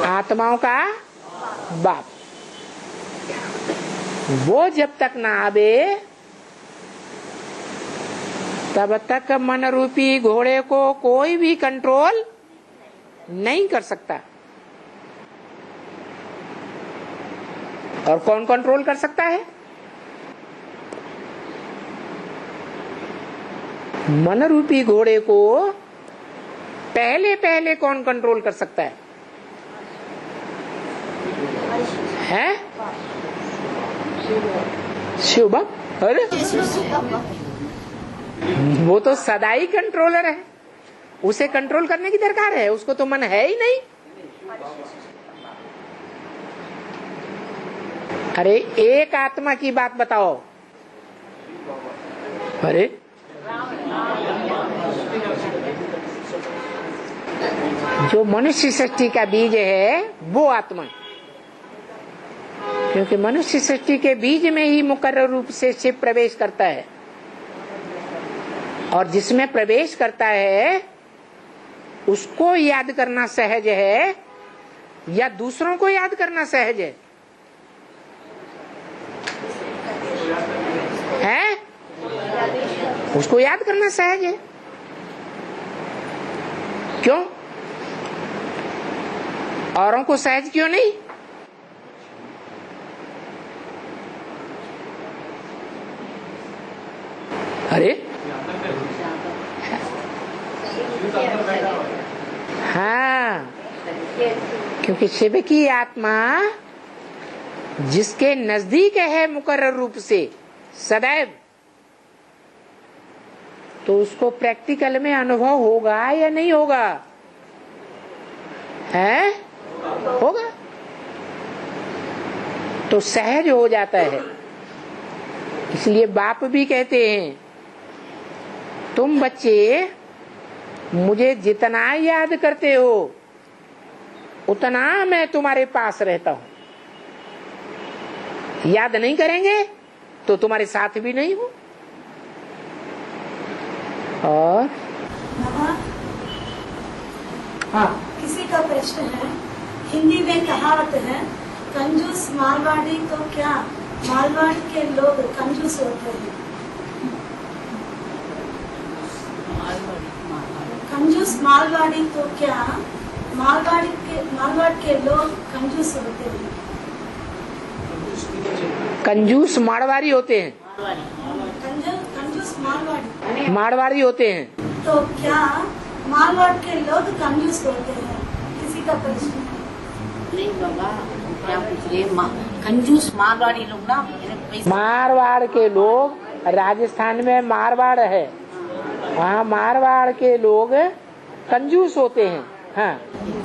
आत्माओं का बाप। वो जब तक ना आवे तब तक मन रूपी घोड़े को कोई भी कंट्रोल नहीं कर सकता। और कौन कंट्रोल कर सकता है? मन रूपी घोड़े को पहले पहले कौन कंट्रोल कर सकता है? शिव बाप। अरे वो तो सदा ही कंट्रोलर है, उसे कंट्रोल करने की दरकार है, उसको तो मन है ही नहीं। अरे एक आत्मा की बात बताओ। अरे जो मनुष्य सृष्टि का बीज है वो आत्मा, क्योंकि मनुष्य सृष्टि के बीज में ही मुकर्रर रूप से शिव प्रवेश करता है, और जिसमें प्रवेश करता है उसको याद करना सहज है या दूसरों को याद करना सहज है? उसको याद करना सहज है। क्यों? औरों को सहज क्यों नहीं? अरे हाँ, क्योंकि शिव की आत्मा जिसके नजदीक है मुकर्रर रूप से सदैव, तो उसको प्रैक्टिकल में अनुभव होगा या नहीं होगा? है? होगा। तो सहज हो जाता है। इसलिए बाप भी कहते हैं, तुम बच्चे मुझे जितना याद करते हो उतना मैं तुम्हारे पास रहता हूं। याद नहीं करेंगे तो तुम्हारे साथ भी नहीं हूं। और हाँ, किसी का प्रश्न है, हिंदी में कहावत है, कंजूस मारवाड़ी तो क्या मारवाड़ के लोग कंजूस होते हैं? कंजूस मारवाड़ी तो क्या मारवाड़ के लोग कंजूस होते हैं? कंजूस मारवाड़ी होते हैं। कंजूस मारवाड़ी होते हैं। तो क्या मारवाड़ के लोग कंजूस होते हैं? किसी का प्रश्न है? नहीं बाबा, क्या पूछ रहे? कंजूस मारवाड़ी लोग ना, मारवाड़ के लोग, राजस्थान में मारवाड़ है, वहाँ मारवाड़ के लोग कंजूस होते हैं। हाँ,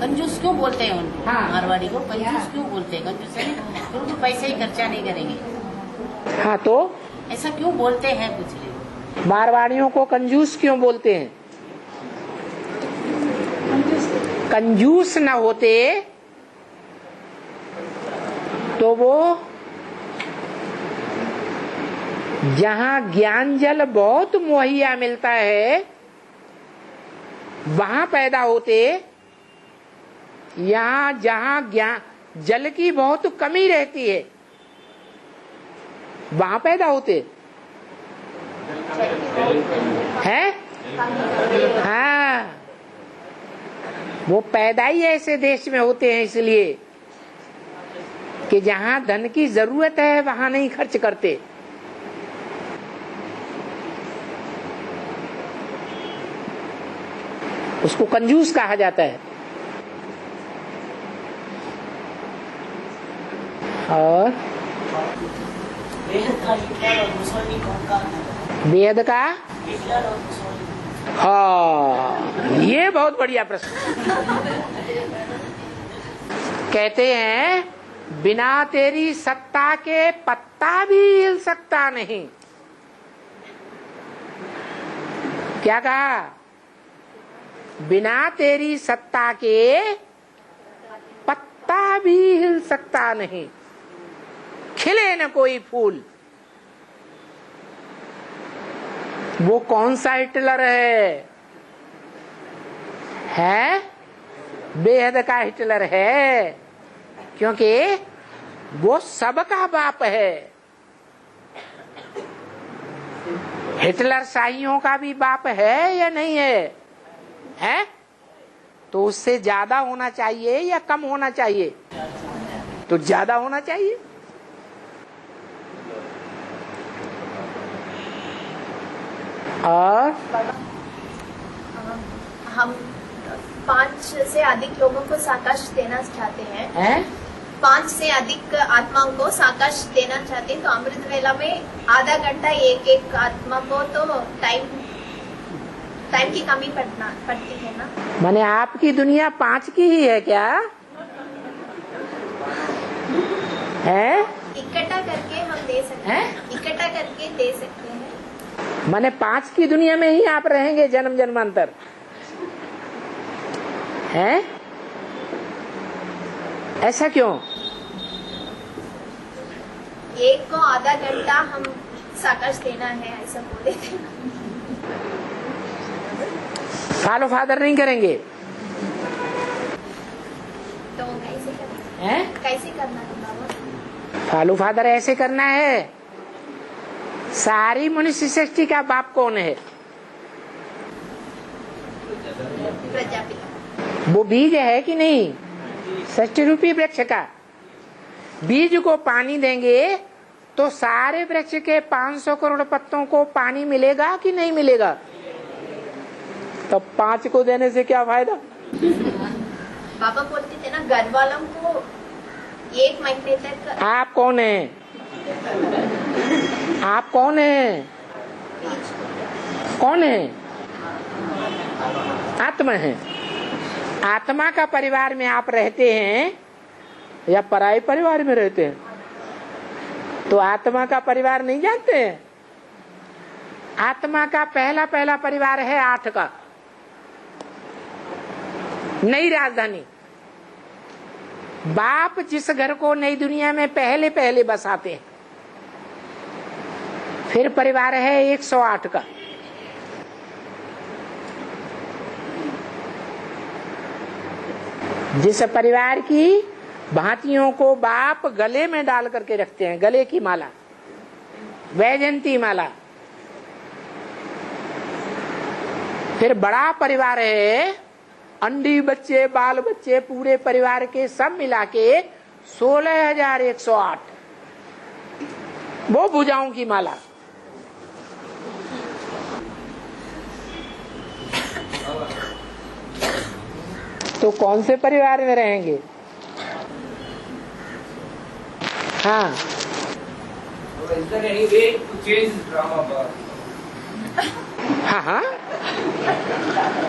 कंजूस क्यों बोलते हैं उनको? हाँ। मारवाड़ी को कंजूस क्यों बोलते हैं? कंजूस नहीं, तो उनको पैसे ही खर्चा नहीं करेंगे। हाँ, तो ऐसा क्यों बोलते हैं? पूछ रहे। मारवाड़ियों को कंजूस क्यों बोलते हैं? कंजूस न होते तो वो जहाँ ज्ञान जल बहुत मुहैया मिलता है वहां पैदा होते, यहाँ जहाँ ज्ञान जल की बहुत कमी रहती है वहां पैदा होते हैं। हाँ, वो पैदा ही ऐसे देश में होते हैं इसलिए कि जहाँ धन की जरूरत है वहां नहीं खर्च करते। उसको कंजूस कहा जाता है। और बेहद का हिटलर और मुसोलिनी कौन का है? बेहद का हिटलर और मुसोलिनी। हाँ, ये बहुत बढ़िया प्रश्न। कहते हैं बिना तेरी सत्ता के पत्ता भी हिल सकता नहीं। क्या कहा? बिना तेरी सत्ता के पत्ता भी हिल सकता नहीं, खिले न कोई फूल। वो कौन सा हिटलर है? बेहद का हिटलर है, क्योंकि वो सबका बाप है। हिटलर शाहियों का भी बाप है या नहीं है? है? तो उससे ज्यादा होना चाहिए या कम होना चाहिए? तो ज्यादा होना चाहिए। और हम 5 से अधिक लोगों को साकाश देना चाहते हैं। हैं? 5 से अधिक आत्माओं को साकाश देना चाहते हैं, तो अमृत वेला में आधा घंटा एक आत्मा को तो टाइम की कमी पड़ती है ना। माने आपकी दुनिया 5 की ही है क्या? है? इकट्ठा करके हम दे सकते हैं, इकट्ठा करके दे सकते हैं। माने 5 की दुनिया में ही आप रहेंगे जन्म जन्मांतर, है? ऐसा क्यों? एक को आधा घंटा हम साकाश देना है, ऐसा बोले थे। फॉलो फादर नहीं करेंगे तो कैसे करना हैं? कैसे करना है बाबा? फॉलो फादर ऐसे करना है। सारी मनुष्य सृष्टि का बाप कौन है? प्रजापिता। वो बीज है कि नहीं? सृष्टि रूपी वृक्ष का बीज को पानी देंगे तो सारे वृक्ष के 500 करोड़ पत्तों को पानी मिलेगा कि नहीं मिलेगा? तब 5 को देने से क्या फायदा? बाबा बोलते थे ना, घर वालों को 1 महीने तक। आप कौन है? आप कौन है? कौन है? आत्मा है। आत्मा का परिवार में आप रहते हैं या पराई परिवार में रहते हैं? तो आत्मा का परिवार नहीं जानते हैं? आत्मा का पहला परिवार है 8 का, नई राजधानी। बाप जिस घर को नई दुनिया में पहले बसाते हैं, फिर परिवार है 108 का। जिस परिवार की भांतियों को बाप गले में डाल करके रखते हैं, गले की माला, वैजयंती माला। फिर बड़ा परिवार है, अंडी बच्चे बाल बच्चे पूरे परिवार के सब मिला के 16,108, वो भुजाओं की माला। तो कौन से परिवार में रहेंगे? हाँ, Is there any way to change this drama, boss? हाँ हाँ,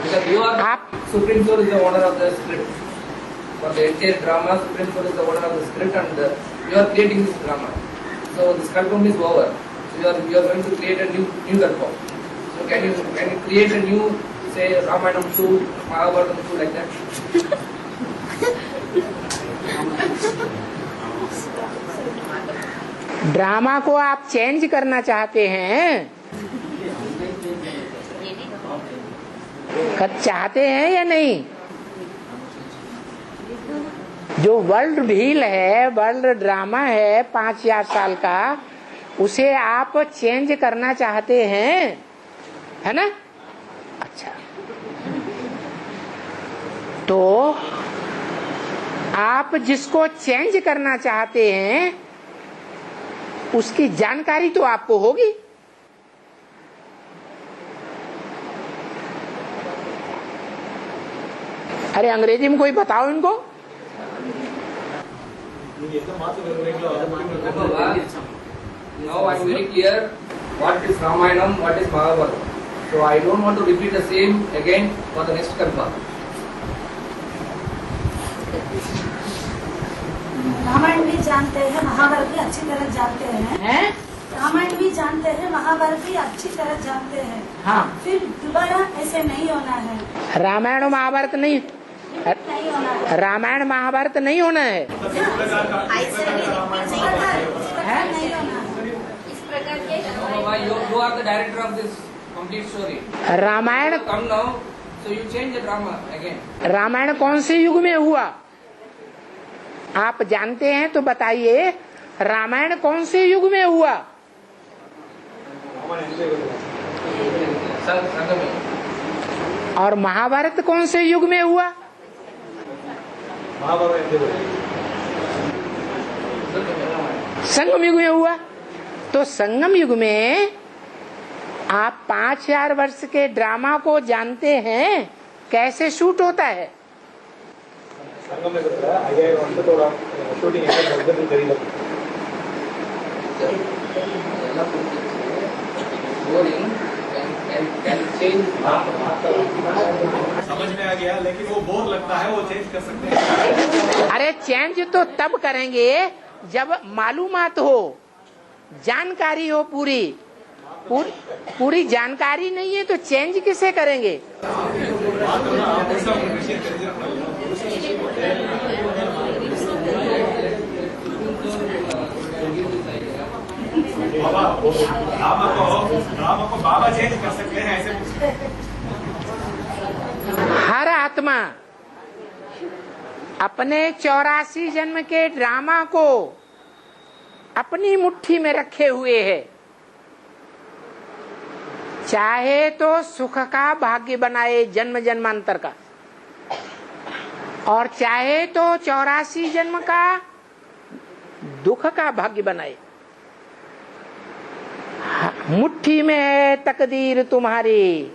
Because you are आप Supreme Soul is the owner of the script. For the entire drama, Supreme Soul is the owner of the script, and you are creating this drama. So the sculptum is over. So you are going to create a new sculptum. So can you create a new, say, Ramayana 2, Mahabharata 2, like that? Drama को आप change करना चाहते हैं? चाहते हैं या नहीं? जो वर्ल्ड व्हील है, वर्ल्ड ड्रामा है 5000 साल का, उसे आप चेंज करना चाहते हैं, है ना? अच्छा, तो आप जिसको चेंज करना चाहते हैं उसकी जानकारी तो आपको होगी। अरे अंग्रेजी में कोई बताओ इनको। Now I am very clear what is Ramayanam, what is Mahabharata. So I don't want to repeat the same again for the next kalpa. Ramayan भी जानते हैं, महाभारत भी अच्छी तरह जानते हैं। हैं? रामायण भी जानते हैं, महाभारत भी अच्छी तरह जानते हैं। हाँ। फिर दोबारा ऐसे नहीं होना है, रामायण और महाभारत नहीं, नहीं होना है। रामायण महाभारत नहीं होना है। इस प्रकार नहीं होना है। इस प्रकार के Baba, you are the director of this complete story. Ramayan Come now, so you change the drama again. Ramayan कौन से युग में हुआ आप जानते हैं तो बताइए। रामायण कौन से युग में हुआ? Sangame. और महाभारत कौन से युग में हुआ? संगम युग में हुआ। तो संगम युग में आप 5000 वर्ष के ड्रामा को जानते हैं कैसे शूट होता है? Boring can change. समझ में आ गया, लेकिन वो बोर लगता है, वो चेंज कर सकते हैं। अरे चेंज तो तब करेंगे जब मालूमात हो, जानकारी हो, पूरी जानकारी नहीं है तो चेंज किसे करेंगे? बाबा राम को बाबा चेंज कर सकते हैं ऐसे। हर आत्मा अपने 84 जन्म के ड्रामा को अपनी मुट्ठी में रखे हुए है। चाहे तो सुख का भाग्य बनाए जन्म जन्मांतर का, और चाहे तो 84 जन्म का दुख का भाग्य बनाए। मुट्ठी में है तकदीर तुम्हारी।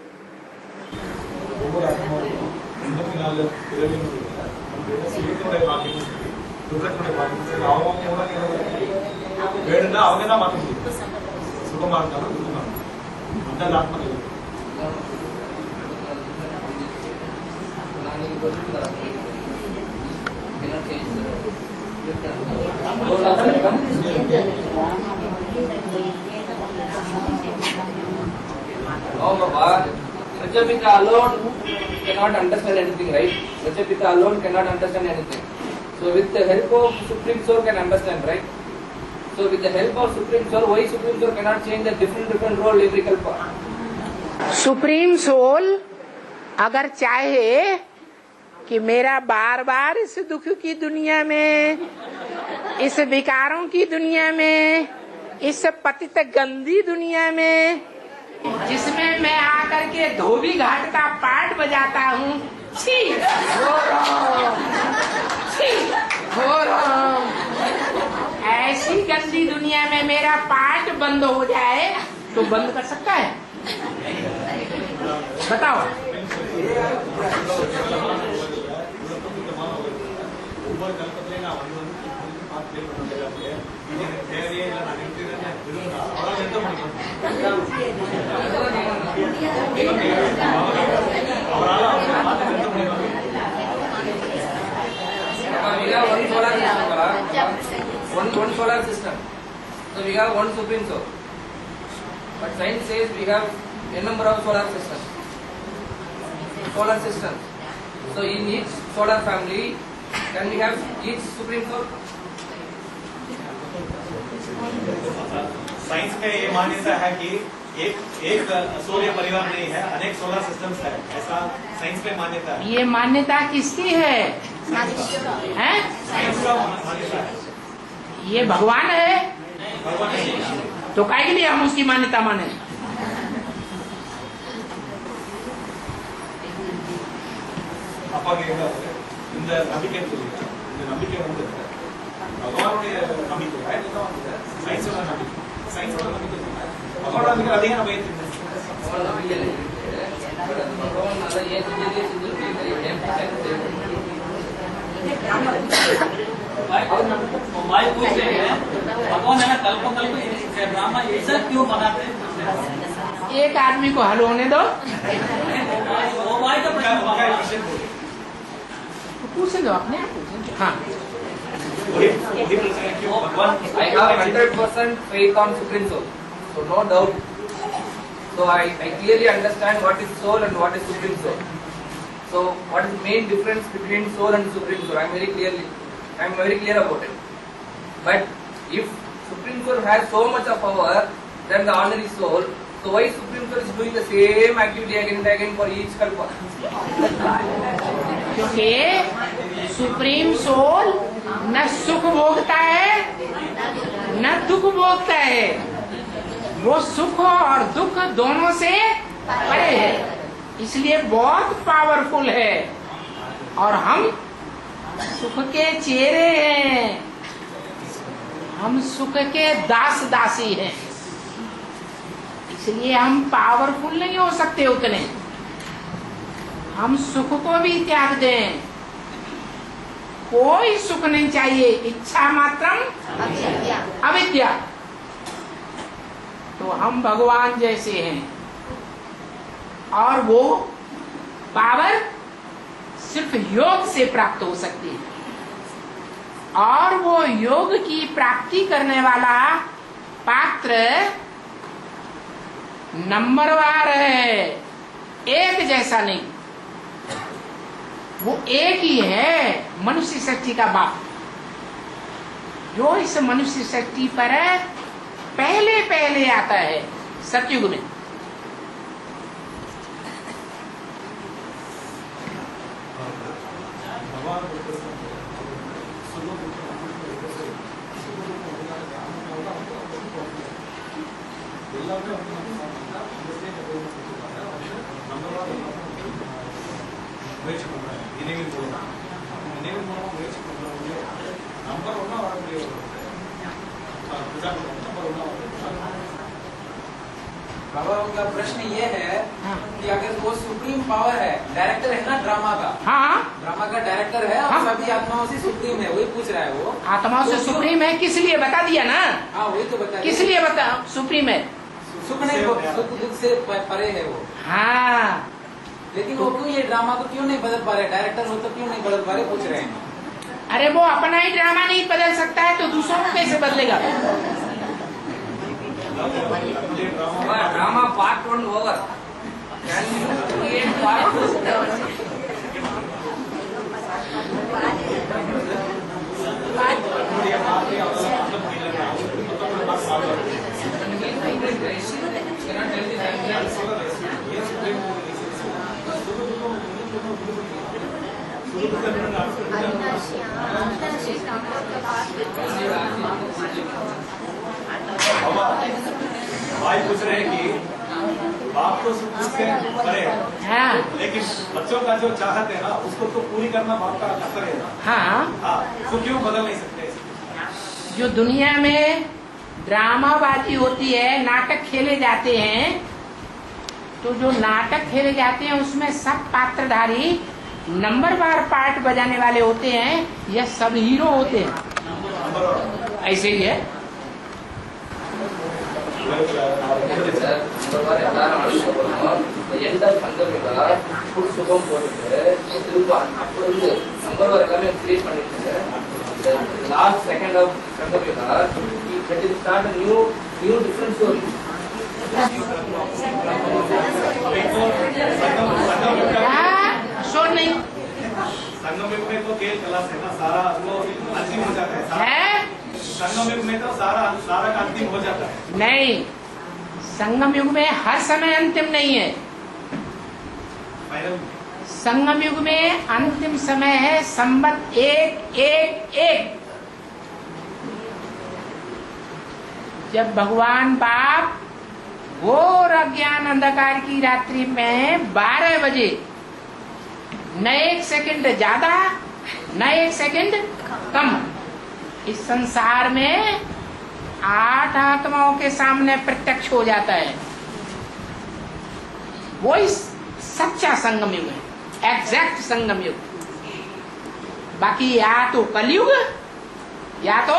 No, Baba. Rajapita alone cannot understand anything, right? Rajapita alone cannot understand anything. So with the help of Supreme Soul can understand, right? So with the help of Supreme Soul, why Supreme Soul cannot change the different role every kalpa? Supreme soul अगर चाहे कि मेरा बार बार इस दुख की दुनिया में, इस विकारों की दुनिया में, इस पतित गंदी दुनिया में, जिसमें मैं आकर के धोबी घाट का पाठ बजाता हूँ, छी हो राम, छी हो राम, ऐसी गंदी दुनिया में मेरा पाठ बंद हो जाए तो बंद कर सकता है? बताओ। We have one solar system, one solar system. So we have one Supreme Soul. But science says we have a number of solar systems. So in each solar family, can we have each Supreme Soul? Science में ये मान्यता है कि एक सूर्य परिवार नहीं है, अनेक सोलर सिस्टम्स है, ऐसा साइंस में मान्यता है। ये मान्यता किसकी है? हैं? साइंस का मान्यता है। ये भगवान है भगवान ने तो काहे के लिए हम उसकी मान्यता माने? ಅಪ್ಪಾಗೆ இந்த நம்பிக்கை சொல்லுங்க, இந்த நம்பிக்கை வந்து பகவானுடைய நம்பிக்கை, சயின்ஸோட நம்பிக்கை, சயின்ஸோட நம்பிக்கை பகவானோட நம்பிக்கை அதிக நம்ம ஏற்றுக்கணும். माई पूछ रहे हैं भगवान है ना कल्प ड्रामा ऐसा क्यों बनाते हैं? एक आदमी को हल होने दो, वो भाई तो पूछे दो अपने आप पूछे। हाँ, I have 100% faith on Supreme Soul, so no doubt. So I clearly understand what is soul and what is Supreme Soul. So what is the main difference between soul and Supreme Soul? I am very clear about it. But if Supreme Soul has so much of power than the ordinary soul, so why Supreme Soul is doing the same activity again and again for each kalpa? क्योंकि supreme soul न सुख भोगता है न दुख भोगता है, वो सुख और दुख दोनों से परे है, इसलिए बहुत पावरफुल है। और हम सुख के चेहरे हैं, हम सुख के दास दासी हैं, इसलिए हम पावरफुल नहीं हो सकते उतने। हम सुख को भी त्याग दें, कोई सुख नहीं चाहिए, इच्छा मात्रम अविद्या, तो हम भगवान जैसे हैं। और वो पावर सिर्फ योग से प्राप्त हो सकती है, और वो योग की प्राप्ति करने वाला पात्र नंबरवार है, एक जैसा नहीं। वो एक ही है, मनुष्य शक्ति का बाप, जो इस मनुष्य शक्ति पर पहले पहले आता है सतयुग में। बाबा उनका प्रश्न ये है कि अगर वो सुप्रीम पावर है, डायरेक्टर है ना ड्रामा का, हाँ, ड्रामा का डायरेक्टर है और हाँ, सभी आत्माओं से सुप्रीम है, वही पूछ रहा है वो। आत्माओं से सुप्रीम है, किस लिए बता दिया ना। हाँ वही तो बता, किस लिए बता सुप्रीम है? सुख नहीं, सुख दुख से परे है वो। हाँ, लेकिन वो क्यों ये ड्रामा को क्यों नहीं बदल पा रहे? डायरेक्टर हो तो क्यों नहीं बदल पा रहे, पूछ रहे हैं। अरे वो अपना ही ड्रामा नहीं बदल सकता है तो दूसरों को कैसे बदलेगा? Drama part 1 over. Can you create part 2? भाई पूछ रहे हैं कि बाप तो सुख से परे है, हाँ, लेकिन बच्चों का जो चाहत है ना उसको तो पूरी करना बाप का कर्तव्य है ना। हाँ, तो क्यों बदल नहीं सकते? जो दुनिया में ड्रामाबाजी होती है, नाटक खेले जाते हैं, तो जो नाटक खेले जाते हैं उसमें सब पात्रधारी नंबरवार पार्ट बजाने वाले होते हैं या सब हीरो होते हैं? ऐसे ही है। Last second of Sanghamyuga, that is start a new different story. शोर नहीं संगम युग में तो खेल कला से ना सारा वो अंतिम हो जाता है। संगम युग में तो सारा का अंतिम हो जाता है। नहीं, संगम युग में हर समय अंतिम नहीं है। संगम युग में अंतिम समय है संवत 111। जब भगवान बाप घोर अज्ञान अंधकार की रात्रि में 12 बजे न 1 सेकंड ज्यादा न 1 सेकंड कम इस संसार में 8 आत्माओं के सामने प्रत्यक्ष हो जाता है। वो इस सच्चा संगम युग है, एग्जैक्ट संगम युग। बाकी या तो कलयुग या तो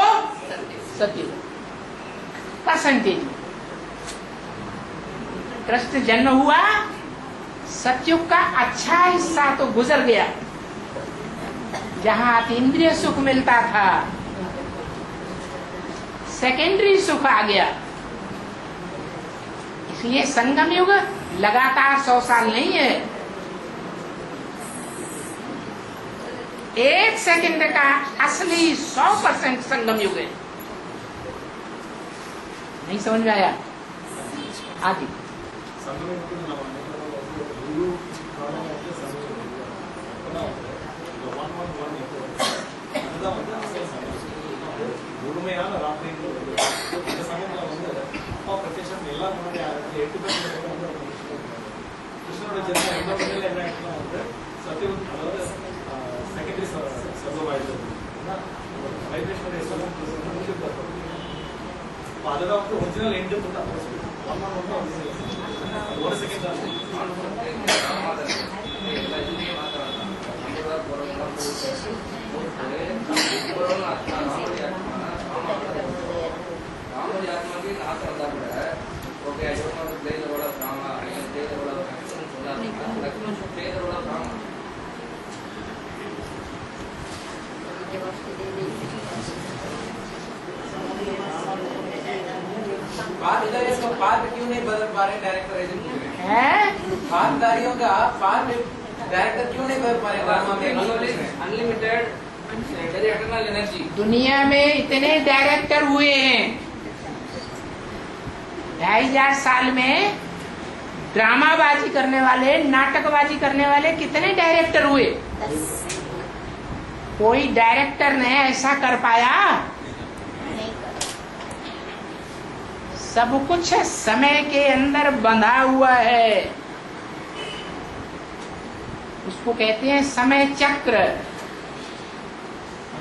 सतयुग। परसेंटेज में। कृष्ण जन्म हुआ, सतयुग का अच्छा हिस्सा तो गुजर गया, जहां अतीन्द्रिय सुख मिलता था, सेकेंडरी सुख आ गया। इसलिए संगम युग लगातार 100 साल नहीं है, 1 सेकंड का असली 100% संगम युग है। नहीं समझ में आया? आगे முழுமையான ராத்திரி இந்த சமயத்துல வந்து பிரத்யட்சம் எல்லாம் முன்னாடி 8 பேர் கிருஷ்ணனோட ஜென்மம் என்ன பண்ணல என்ன ஆயிடுச்சுன்னா வந்து சத்தியம், அதாவது செகண்டரி சர்வம் ஆயிடுது. வைப்ரேஷனோட எஸ்எல்எம் அதுதான் வந்து ஒரிஜினல் எண்டு ஒரு செகண்ட் தான். पार्ट क्यों नहीं बदल पा रहे डायरेक्टर? पार्टधारियों का पार्ट डायरेक्टर क्यों नहीं बदल पा रहे? Unlimited eternal energy. दुनिया में इतने डायरेक्टर हुए हैं, 2500 साल में ड्रामाबाजी करने वाले, नाटकबाजी करने वाले कितने डायरेक्टर हुए? कोई डायरेक्टर ने ऐसा कर पाया? सब कुछ समय के अंदर बंधा हुआ है, उसको कहते हैं समय चक्र।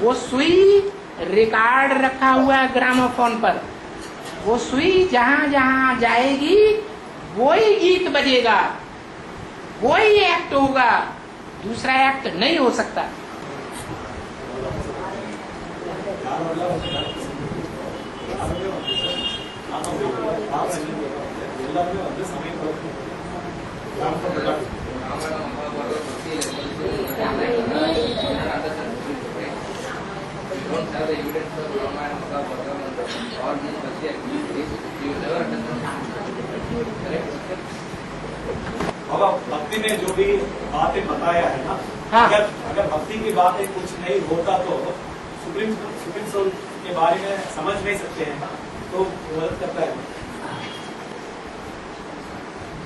वो सुई रिकॉर्ड रखा हुआ है ग्रामोफोन पर, वो सुई जहां जहां जाएगी वही गीत बजेगा, वही एक्ट होगा, दूसरा एक्ट नहीं हो सकता। எல்லாருமே வந்து சமயம் don't have the evidence of Ramayana, Mahabharata, and all these Bhakti activities, you will never understand. Correct? अब भक्ति में जो भी बातें बताया है ना, हाँ। अगर भक्ति की बातें कुछ नहीं होता तो सुप्रीम सोल के बारे में समझ नहीं सकते हैं ना, तो मदद करता है।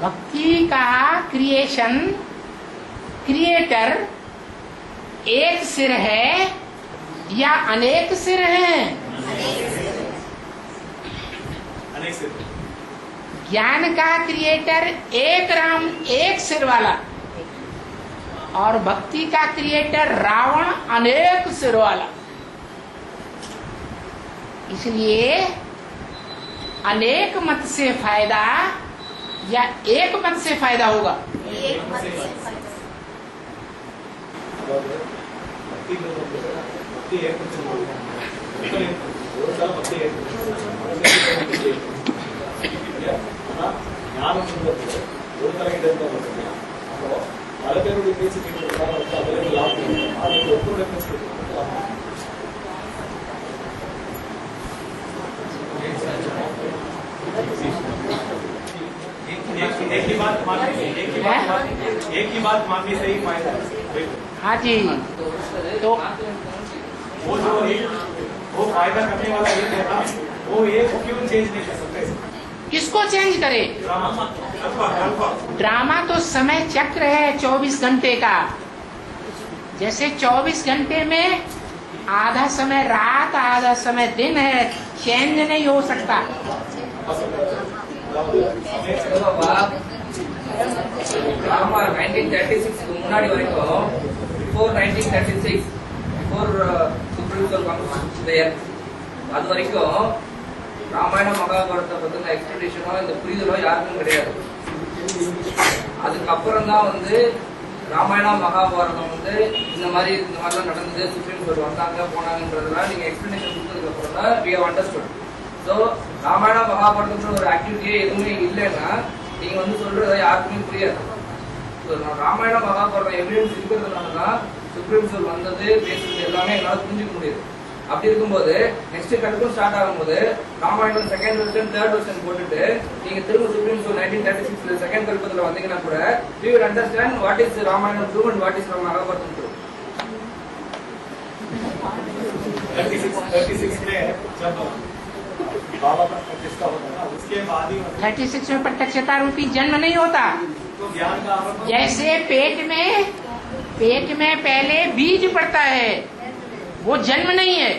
भक्ति का क्रिएशन, क्रिएटर एक सिर है या अनेक सिर हैं? अनेक सिर। ज्ञान का क्रिएटर एक राम, एक सिर वाला, और भक्ति का क्रिएटर रावण अनेक सिर वाला। इसलिए अनेक मत से फायदा या एक मत से फायदा होगा? एक मत से फायदा। भक्ति एक ஞானம் ஒரு தலைகிட்ட இருந்தா அப்போ பல பேருடைய பேச்சு கேட்கறதுனால அதில் லாபம் அது ஒருத்தருடைய பேச்சு एक ही बात मानने से ही फायदा। हाँ जी, तो वो जो वो फायदा करने वाला एक है ना, वो एक क्यों चेंज नहीं कर सकते? किसको चेंज करे? ड्रामा तो समय चक्र है 24 घंटे का। जैसे 24 घंटे में आधा समय रात, आधा समय दिन है, चेंज नहीं हो सकता। ड्रामा 1936 முன்னாடி வரைக்கும், before 1936, before Supreme Court comes there, அது வரைக்கும் ராமாயணம் மகாபாரதத்தை பத்தின எக்ஸ்பிளனேஷனோ இந்த புரிதலோ யாருக்கும் கிடையாது. அதுக்கப்புறம் தான் வந்து ராமாயணம் மகாபாரதம் வந்து இந்த மாதிரிலாம் நடந்தது, சுப்ரீம் கோர்ட் வந்தாங்க போனாங்கன்றதுலாம் நீங்க எக்ஸ்பிளனேஷன் கொடுத்ததுக்கு அப்புறம் தான் we have understood. So so Ramayana மகாபாரதத்துல ஒரு ஆக்டிவிட்டியே எதுவுமே இல்லைன்னா நீங்க வந்து சொல்றது யாருக்குமே புரியாது. ஸோ ராமாயண மகாபாரதம் எவிடன்ஸ் இருக்கிறதுனால தான் சுப்ரீம் கோர்ட் வந்தது பேசுறது எல்லாமே என்னால புரிஞ்சுக்க முடியுது. அப்படி இருக்கும்போது நெக்ஸ்ட் கல்பம் ஸ்டார்ட் ஆகும்போது Ramayanam second version third version போட்டுட்டு நீங்க திரும்ப சுப்ரீம் கோர்ட் 1936 செகண்ட் கல்பத்துல வந்தீங்கன்னா கூட we will understand what is Ramayanam true and what is Mahabharatam true. 36 में जब बाबा का प्रतिष्ठा होता है उसके बाद ही 36 में प्रत्यक्षता रूपी जन्म नहीं होता। तो ज्ञान का जैसे पेट में पहले बीज पड़ता है, वो जन्म नहीं है।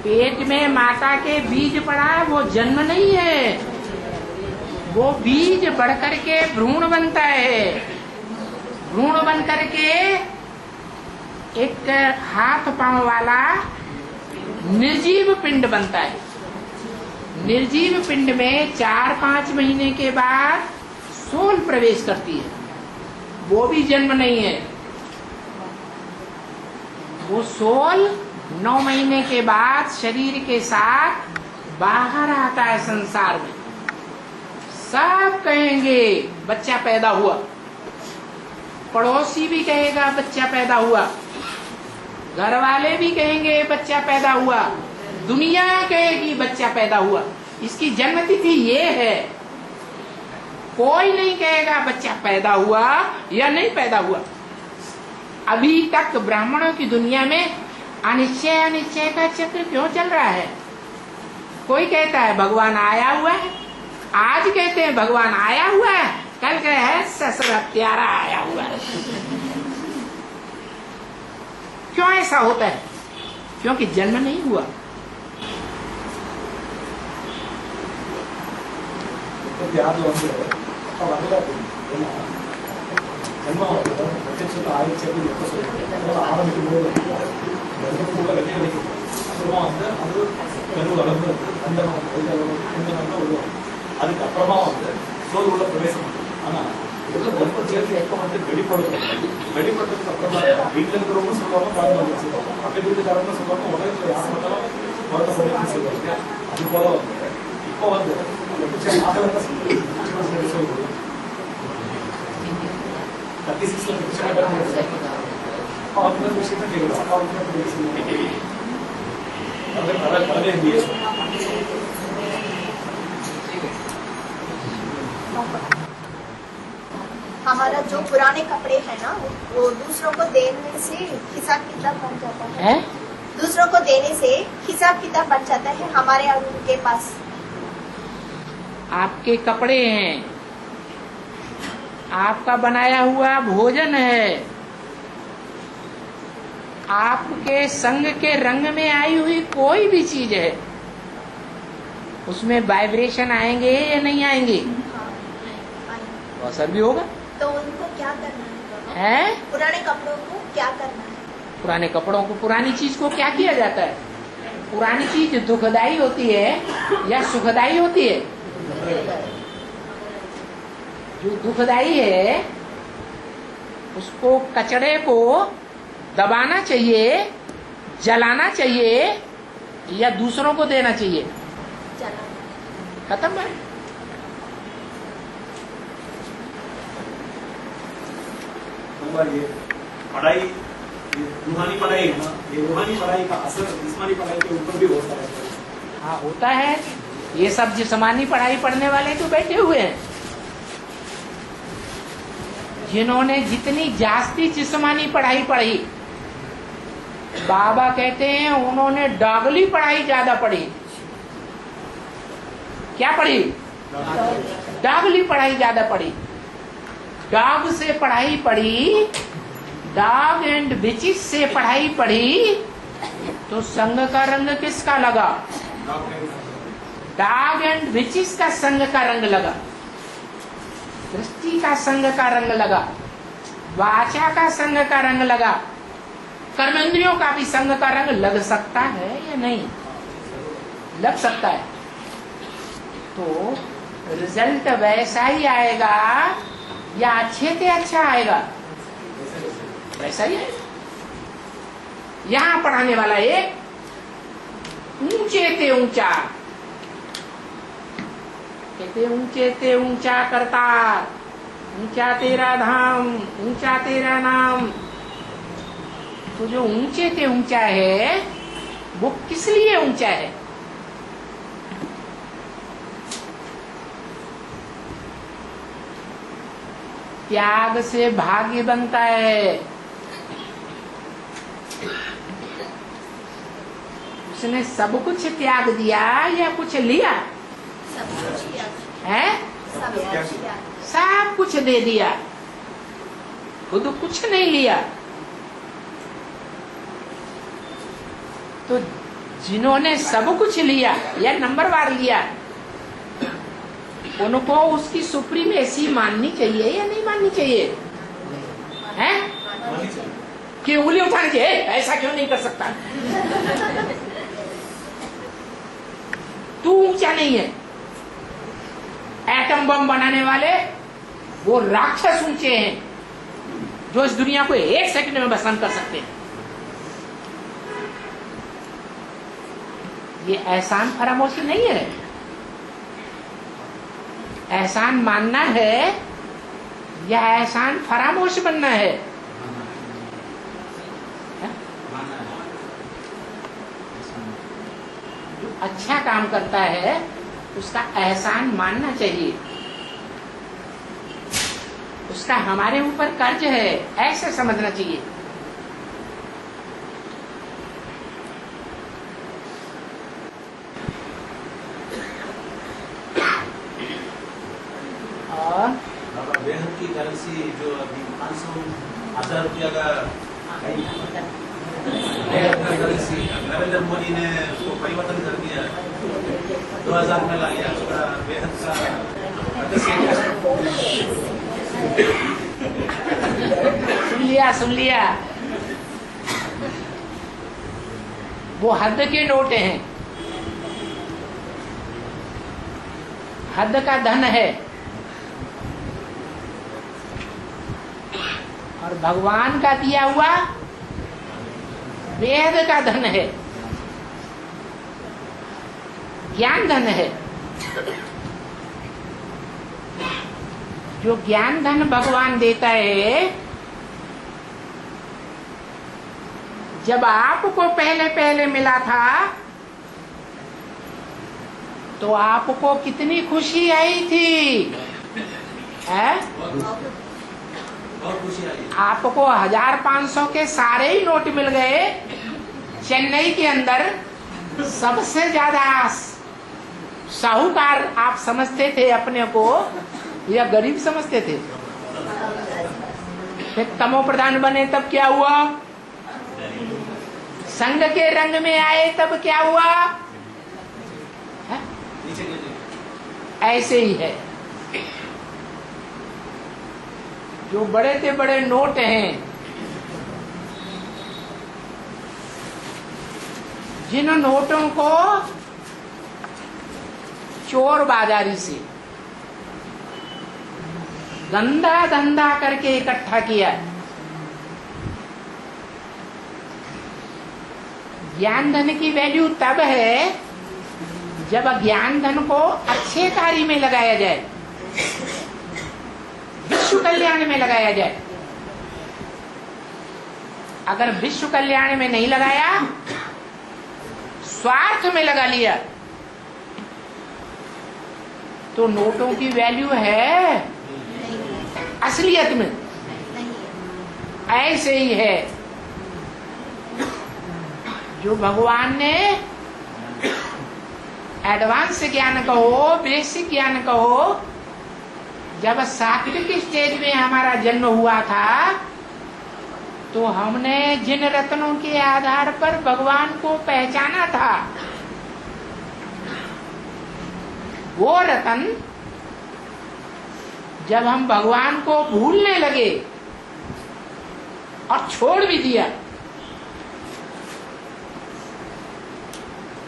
पेट में माता के बीज पड़ा, वो जन्म नहीं है। वो बीज बढ़ करके भ्रूण बनता है। भ्रूण बन करके एक हाथ पांव वाला निर्जीव पिंड बनता है। निर्जीव पिंड में 4-5 महीने के बाद सोल प्रवेश करती है, वो भी जन्म नहीं है। वो सोल 9 महीने के बाद शरीर के साथ बाहर आता है संसार में। सब कहेंगे बच्चा पैदा हुआ, पड़ोसी भी कहेगा बच्चा पैदा हुआ, घर वाले भी कहेंगे बच्चा पैदा हुआ, दुनिया कहेगी बच्चा पैदा हुआ। इसकी जन्म तिथि ये है। कोई नहीं कहेगा बच्चा पैदा हुआ या नहीं पैदा हुआ। अभी तक ब्राह्मणों की दुनिया में अनिश्चय अनिश्चय का चक्र क्यों चल रहा है? कोई कहता है भगवान आया हुआ है, आज कहते हैं भगवान आया हुआ है, कल कहे है ससुर प्यारा आया हुआ है। क्यों ऐसा होता है? क्योंकि जन्म नहीं हुआ। ಯಾರು ಅಂದ್ರೆ ಜನ್ಮ ಪ್ರತ್ಯಕ್ಷ ಆಯುಷ್ಯಕ್ಕೆ ஆரம்பிக்கும்போது அப்புறமா வந்து அது கரு வளர்ந்து அந்த உருவாகும். அதுக்கப்புறமா வந்து சோறு உள்ள பிரவேசம். ஆனா கர்ப்பம் சேர்த்து எப்ப வந்து வெளிப்படுறதுக்கு அப்புறமா வீட்டுல இருக்கிறவங்க சொல்லுவாங்க, குழந்தை வந்து சொல்லுவாங்க, பக்கத்து வீட்டுக்காரங்க சொல்லுவாங்க, உலகத்துல யார் பார்த்தாலும் குழந்தை சொல்லுவாங்க சொல்லுவாங்க. அது போல வந்து இப்போ வந்து हमारा जो पुराने कपड़े हैं ना वो दूसरों को देने से हिसाब किताब बन जाता है। दूसरों को देने से हिसाब किताब बन जाता है हमारे और उनके पास। आपके कपड़े हैं, आपका बनाया हुआ भोजन है, आपके संग के रंग में आई हुई कोई भी चीज है, उसमें वाइब्रेशन आएंगे या नहीं आएंगे? तो असर भी होगा। तो उनको क्या करना है? पुराने कपड़ों को क्या करना है? पुराने कपड़ों को, पुरानी चीज को क्या किया जाता है? पुरानी चीज दुखदाई होती है या सुखदाई होती है? जो दुखदाई है उसको, कचड़े को दबाना चाहिए, जलाना चाहिए या दूसरों को देना चाहिए? खत्म है। ये पढ़ाई, रूहानी पढ़ाई है ना, ये रूहानी पढ़ाई का असर जिस्मानी पढ़ाई के ऊपर भी होता है। हाँ होता है। ये सब जिस्मानी पढ़ाई पढ़ने वाले तो बैठे हुए हैं, जिन्होंने जितनी जास्ती जिस्मानी पढ़ाई पढ़ी, बाबा कहते हैं उन्होंने डॉगली पढ़ाई ज्यादा पढ़ी। क्या पढ़ी? डॉगली पढ़ाई ज्यादा पढ़ी। डॉग से पढ़ाई पढ़ी, डॉग एंड बिचिस से पढ़ाई पढ़ी, तो संग का रंग किसका लगा? डॉग एंड बिचिस का संग का रंग लगा, दृष्टि का संग का रंग लगा, वाचा का संग का रंग लगा, कर्मेंद्रियों का भी संग का रंग लग सकता है या नहीं? लग सकता है। तो रिजल्ट वैसा ही आएगा या अच्छे से अच्छा आएगा? वैसा ही आएगा। यहाँ पढ़ाने वाला एक, ऊंचे ते ऊंचा, कहते ऊंचे ते ऊंचा करतार, ऊंचा तेरा धाम, ऊंचा तेरा नाम। तो जो ऊंचे ते ऊंचा है वो किस लिए ऊंचा है? त्याग से भाग्य बनता है। उसने सब कुछ त्याग दिया या कुछ लिया? है? सब कुछ दे दिया, खुद कुछ नहीं लिया। तो जिन्होंने सब कुछ लिया या नंबरवार लिया, उनको उसकी सुप्रीमेसी माननी चाहिए या नहीं माननी चाहिए? हैं? कि उंगली उठानी चाहिए, ऐसा क्यों नहीं कर सकता? तू ऊंचा नहीं है। एटम बम बनाने वाले वो राक्षस ऊंचे हैं, जो इस दुनिया को 1 सेकंड में भस्म कर सकते हैं। ये एहसान फरामोशी नहीं है। एहसान मानना है या एहसान फरामोश बनना है? जो अच्छा काम करता है उसका एहसान मानना चाहिए, उसका हमारे ऊपर कर्ज है, ऐसे समझना चाहिए। बेहद की करेंसी जो अभी 500,000 रुपया का बेहद का करेंसी नरेंद्र मोदी ने उसको परिवर्तन कर दिया, 2000 में ला गया उसका बेहद का। सुन लिया वो हद के नोट हैं, हद का धन है। और भगवान का दिया हुआ वेद का धन है, ज्ञान धन है। जो ज्ञान धन भगवान देता है, जब आपको पहले पहले मिला था तो आपको कितनी खुशी आई थी, है? आपको 1500 के सारे ही नोट मिल गए। चेन्नई के अंदर सबसे ज्यादा साहूकार आप समझते थे अपने को या गरीब समझते थे? फिर तमो प्रधान बने तब क्या हुआ? संघ के रंग में आए तब क्या हुआ? है? ऐसे ही है। जो बड़े से बड़े नोट हैं, जिन नोटों को चोर बाजारी से गंदा धंधा करके इकट्ठा किया, ज्ञान धन की वैल्यू तब है जब ज्ञान धन को अच्छे कार्य में लगाया जाए, विश्व कल्याण में लगाया जाए। अगर विश्व कल्याण में नहीं लगाया, स्वार्थ में लगा लिया, तो नोटों की वैल्यू है असलियत में ऐसे ही है। जो भगवान ने एडवांस ज्ञान कहो, बेसिक ज्ञान कहो, जब सात्विक स्टेज में हमारा जन्म हुआ था तो हमने जिन रत्नों के आधार पर भगवान को पहचाना था, वो रतन जब हम भगवान को भूलने लगे और छोड़ भी दिया,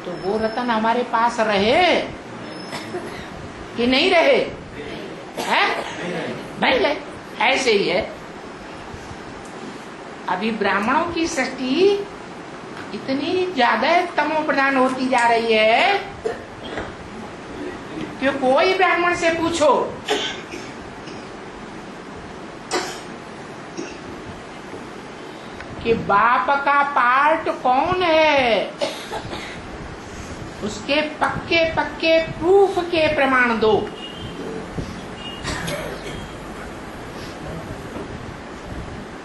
तो वो रतन हमारे पास रहे कि नहीं रहे? है? नहीं रहे। ऐसे ही है। अभी ब्राह्मणों की सृष्टि इतनी ज्यादा तमो प्रधान होती जा रही है कि कोई ब्राह्मण से पूछो कि बाप का पार्ट कौन है, उसके पक्के पक्के प्रूफ के प्रमाण दो।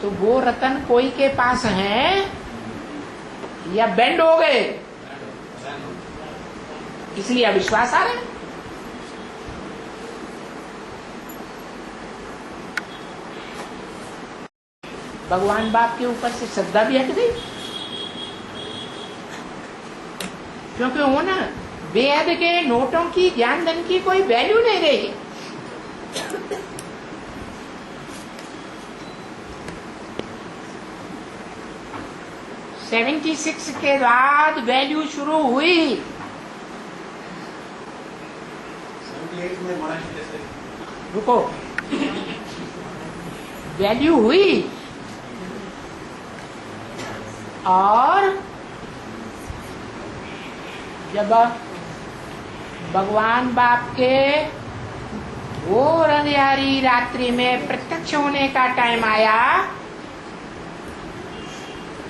तो वो रतन कोई के पास हैं या बैंड हो गए, इसलिए अविश्वास आ रहा है। भगवान बाप के ऊपर से श्रद्धा भी हट गई, क्योंकि वो ना वेद के नोटों की, ज्ञान धन की कोई वैल्यू नहीं रही। सेवेंटी 76 के बाद वैल्यू शुरू हुई। 78 में महाराज जैसे रुको, वैल्यू हुई और जब भगवान बाप के घोर अंधियारी रात्रि में प्रत्यक्ष होने का टाइम आया,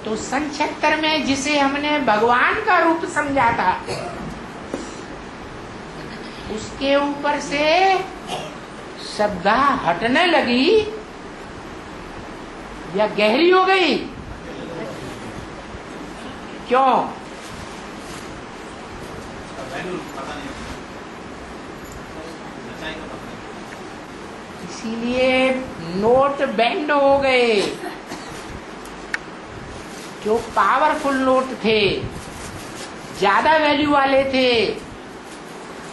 तो सन 76 में जिसे हमने भगवान का रूप समझा था, उसके ऊपर से श्रद्धा हटने लगी या गहरी हो गई? क्यों? इसीलिए नोट बैंड हो गए। जो पावरफुल नोट थे, ज्यादा वैल्यू वाले थे,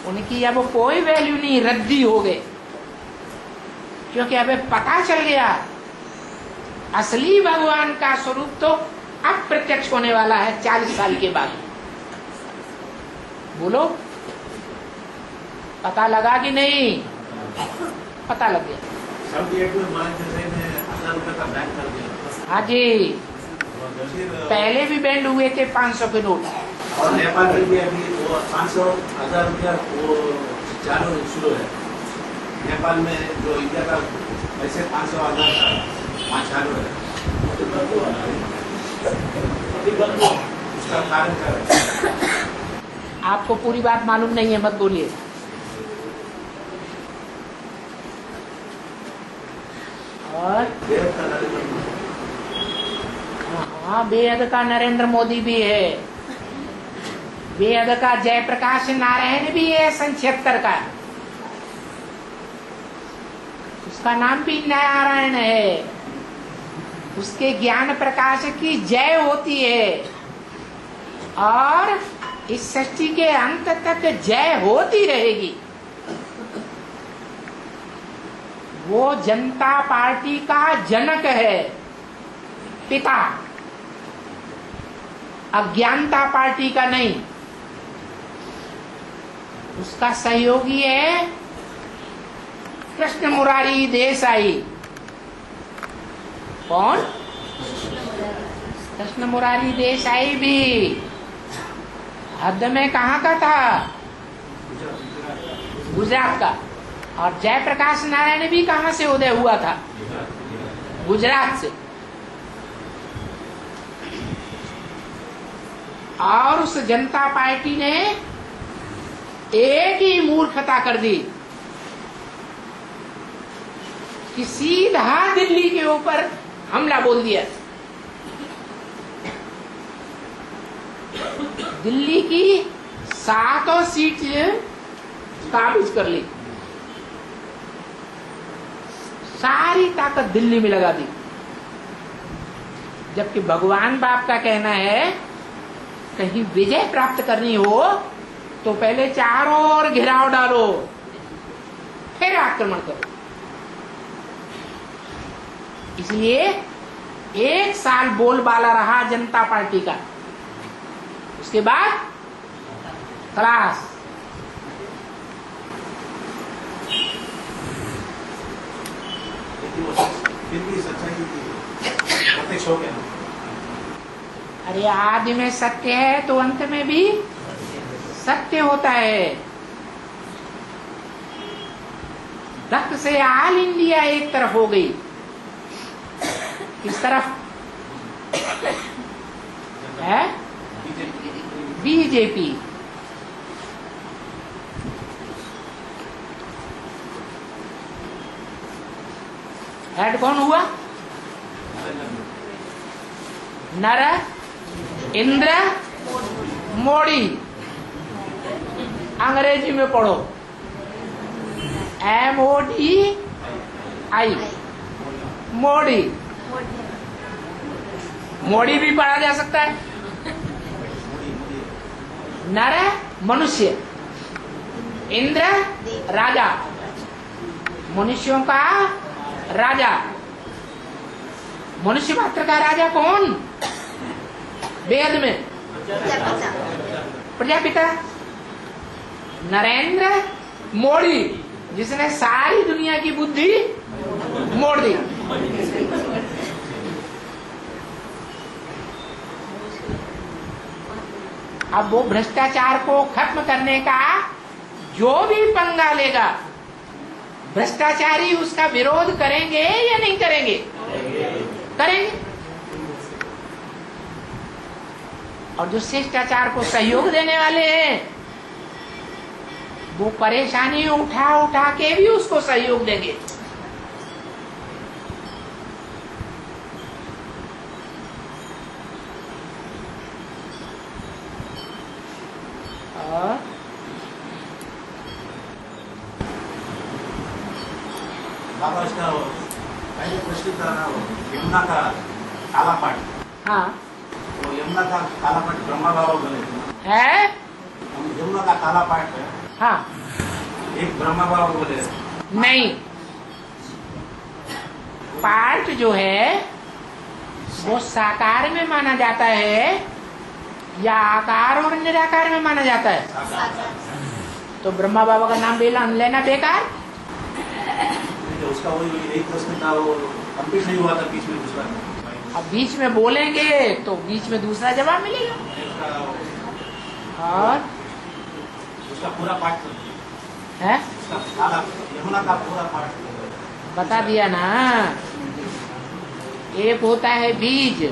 उनकी अब कोई वैल्यू नहीं, रद्दी हो गए। क्योंकि अब पता चल गया असली भगवान का स्वरूप तो अब प्रत्यक्ष होने वाला है 40 साल के बाद। बोलो, पता लगा कि नहीं? पता लग गया। 78 में महाराज जैसे ने 1000 रुपए का बैंक कर दिया। हाँ जी, पहले भी बैंड हुए थे 500 के नोट। और नेपाल में भी अभी वो 500 1000 रुपया वो चालू शुरू है। नेपाल में जो इंडिया का वैसे 500 1000 का चालू है, उसका कारण क्या है? आपको पूरी बात मालूम नहीं है, मत बोलिए। और हाँ, बेहद का नरेंद्र मोदी भी है, बेहद का जयप्रकाश नारायण भी है, सन 76 का, उसका नाम भी नारायण है। उसके ज्ञान प्रकाश की जय होती है और इस सृष्टि के अंत तक जय होती रहेगी। वो जनता पार्टी का जनक है, पिता, अज्ञानता पार्टी का नहीं। उसका सहयोगी है कृष्ण मुरारी देसाई। कौन? कृष्ण मुरारी देसाई भी हद में कहाँ का था? गुजरात का। और जयप्रकाश नारायण भी कहाँ से उदय हुआ था? गुजरात से। और उस जनता पार्टी ने एक ही मूर्खता कर दी कि सीधा दिल्ली के ऊपर हमला बोल दिया। दिल्ली की 7 सीट काबिज कर ली, सारी ताकत दिल्ली में लगा दी। जबकि भगवान बाप का कहना है कहीं विजय प्राप्त करनी हो तो पहले चारों ओर घेराव डालो, फिर आक्रमण करो। इसलिए 1 साल बोलबाला रहा जनता पार्टी का, उसके बाद क्लास। फिर भी सच्चाई प्रत्यक्ष हो गया। अरे आदि में सत्य है तो अंत में भी सत्य होता है। रक्त से ऑल इंडिया एक तरफ हो गई। किस तरफ है? बीजेपी। हेड कौन हुआ? नर इंद्र मोदी। अंग्रेजी में पढ़ो, MODI, मोदी। मोदी भी पढ़ा जा सकता है। नर मनुष्य, इंद्र राजा, मनुष्यों का राजा। मनुष्य मात्र का राजा कौन? वेद में प्रजापिता। नरेंद्र मोदी, जिसने सारी दुनिया की बुद्धि मोड़ दी। अब वो भ्रष्टाचार को खत्म करने का जो भी पंगा लेगा, भ्रष्टाचारी उसका विरोध करेंगे या नहीं करेंगे? करेंगे। और जो शिष्टाचार को सहयोग देने वाले हैं, वो परेशानी उठा उठा के भी उसको सहयोग देंगे। और बाबा इसका पहले प्रश्न था ना, यमुना का काला पाट। हाँ, तो यमुना का काला पाट ब्रह्मा बाबा बोले है। यमुना का काला पाट है। हाँ, एक ब्रह्मा बाबा बोले नहीं। पार्ट जो है वो साकार में माना जाता है या आकार और निराकार में माना जाता है? तो ब्रह्मा बाबा का नाम लेना बेकार। उसका वही एक प्रश्न था, वो कंप्लीट नहीं हुआ था बीच में दूसरा। अब बीच में बोलेंगे तो बीच में दूसरा जवाब मिलेगा। और उसका पूरा पाठ है, यमुना का पूरा पाठ बता दिया ना। एक होता है बीज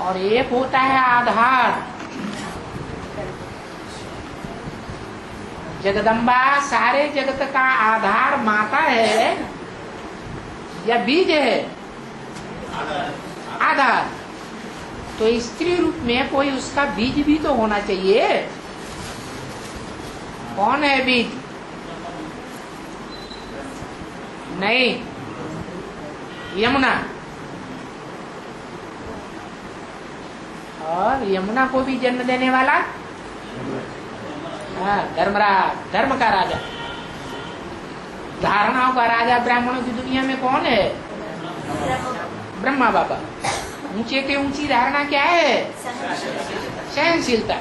और एक होता है आधार। जगदम्बा सारे जगत का आधार माता है या बीज है? आधार। तो स्त्री रूप में कोई उसका बीज भी तो होना चाहिए। कौन है बीज? नहीं, यमुना। और यमुना को भी जन्म देने वाला धर्मराज, धर्म का राजा, धारणाओं का राजा। ब्राह्मणों की दुनिया में कौन है? ब्रह्मा बाबा। ऊंचे के ऊंची धारणा क्या है? सहनशीलता।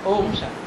ओम शांति।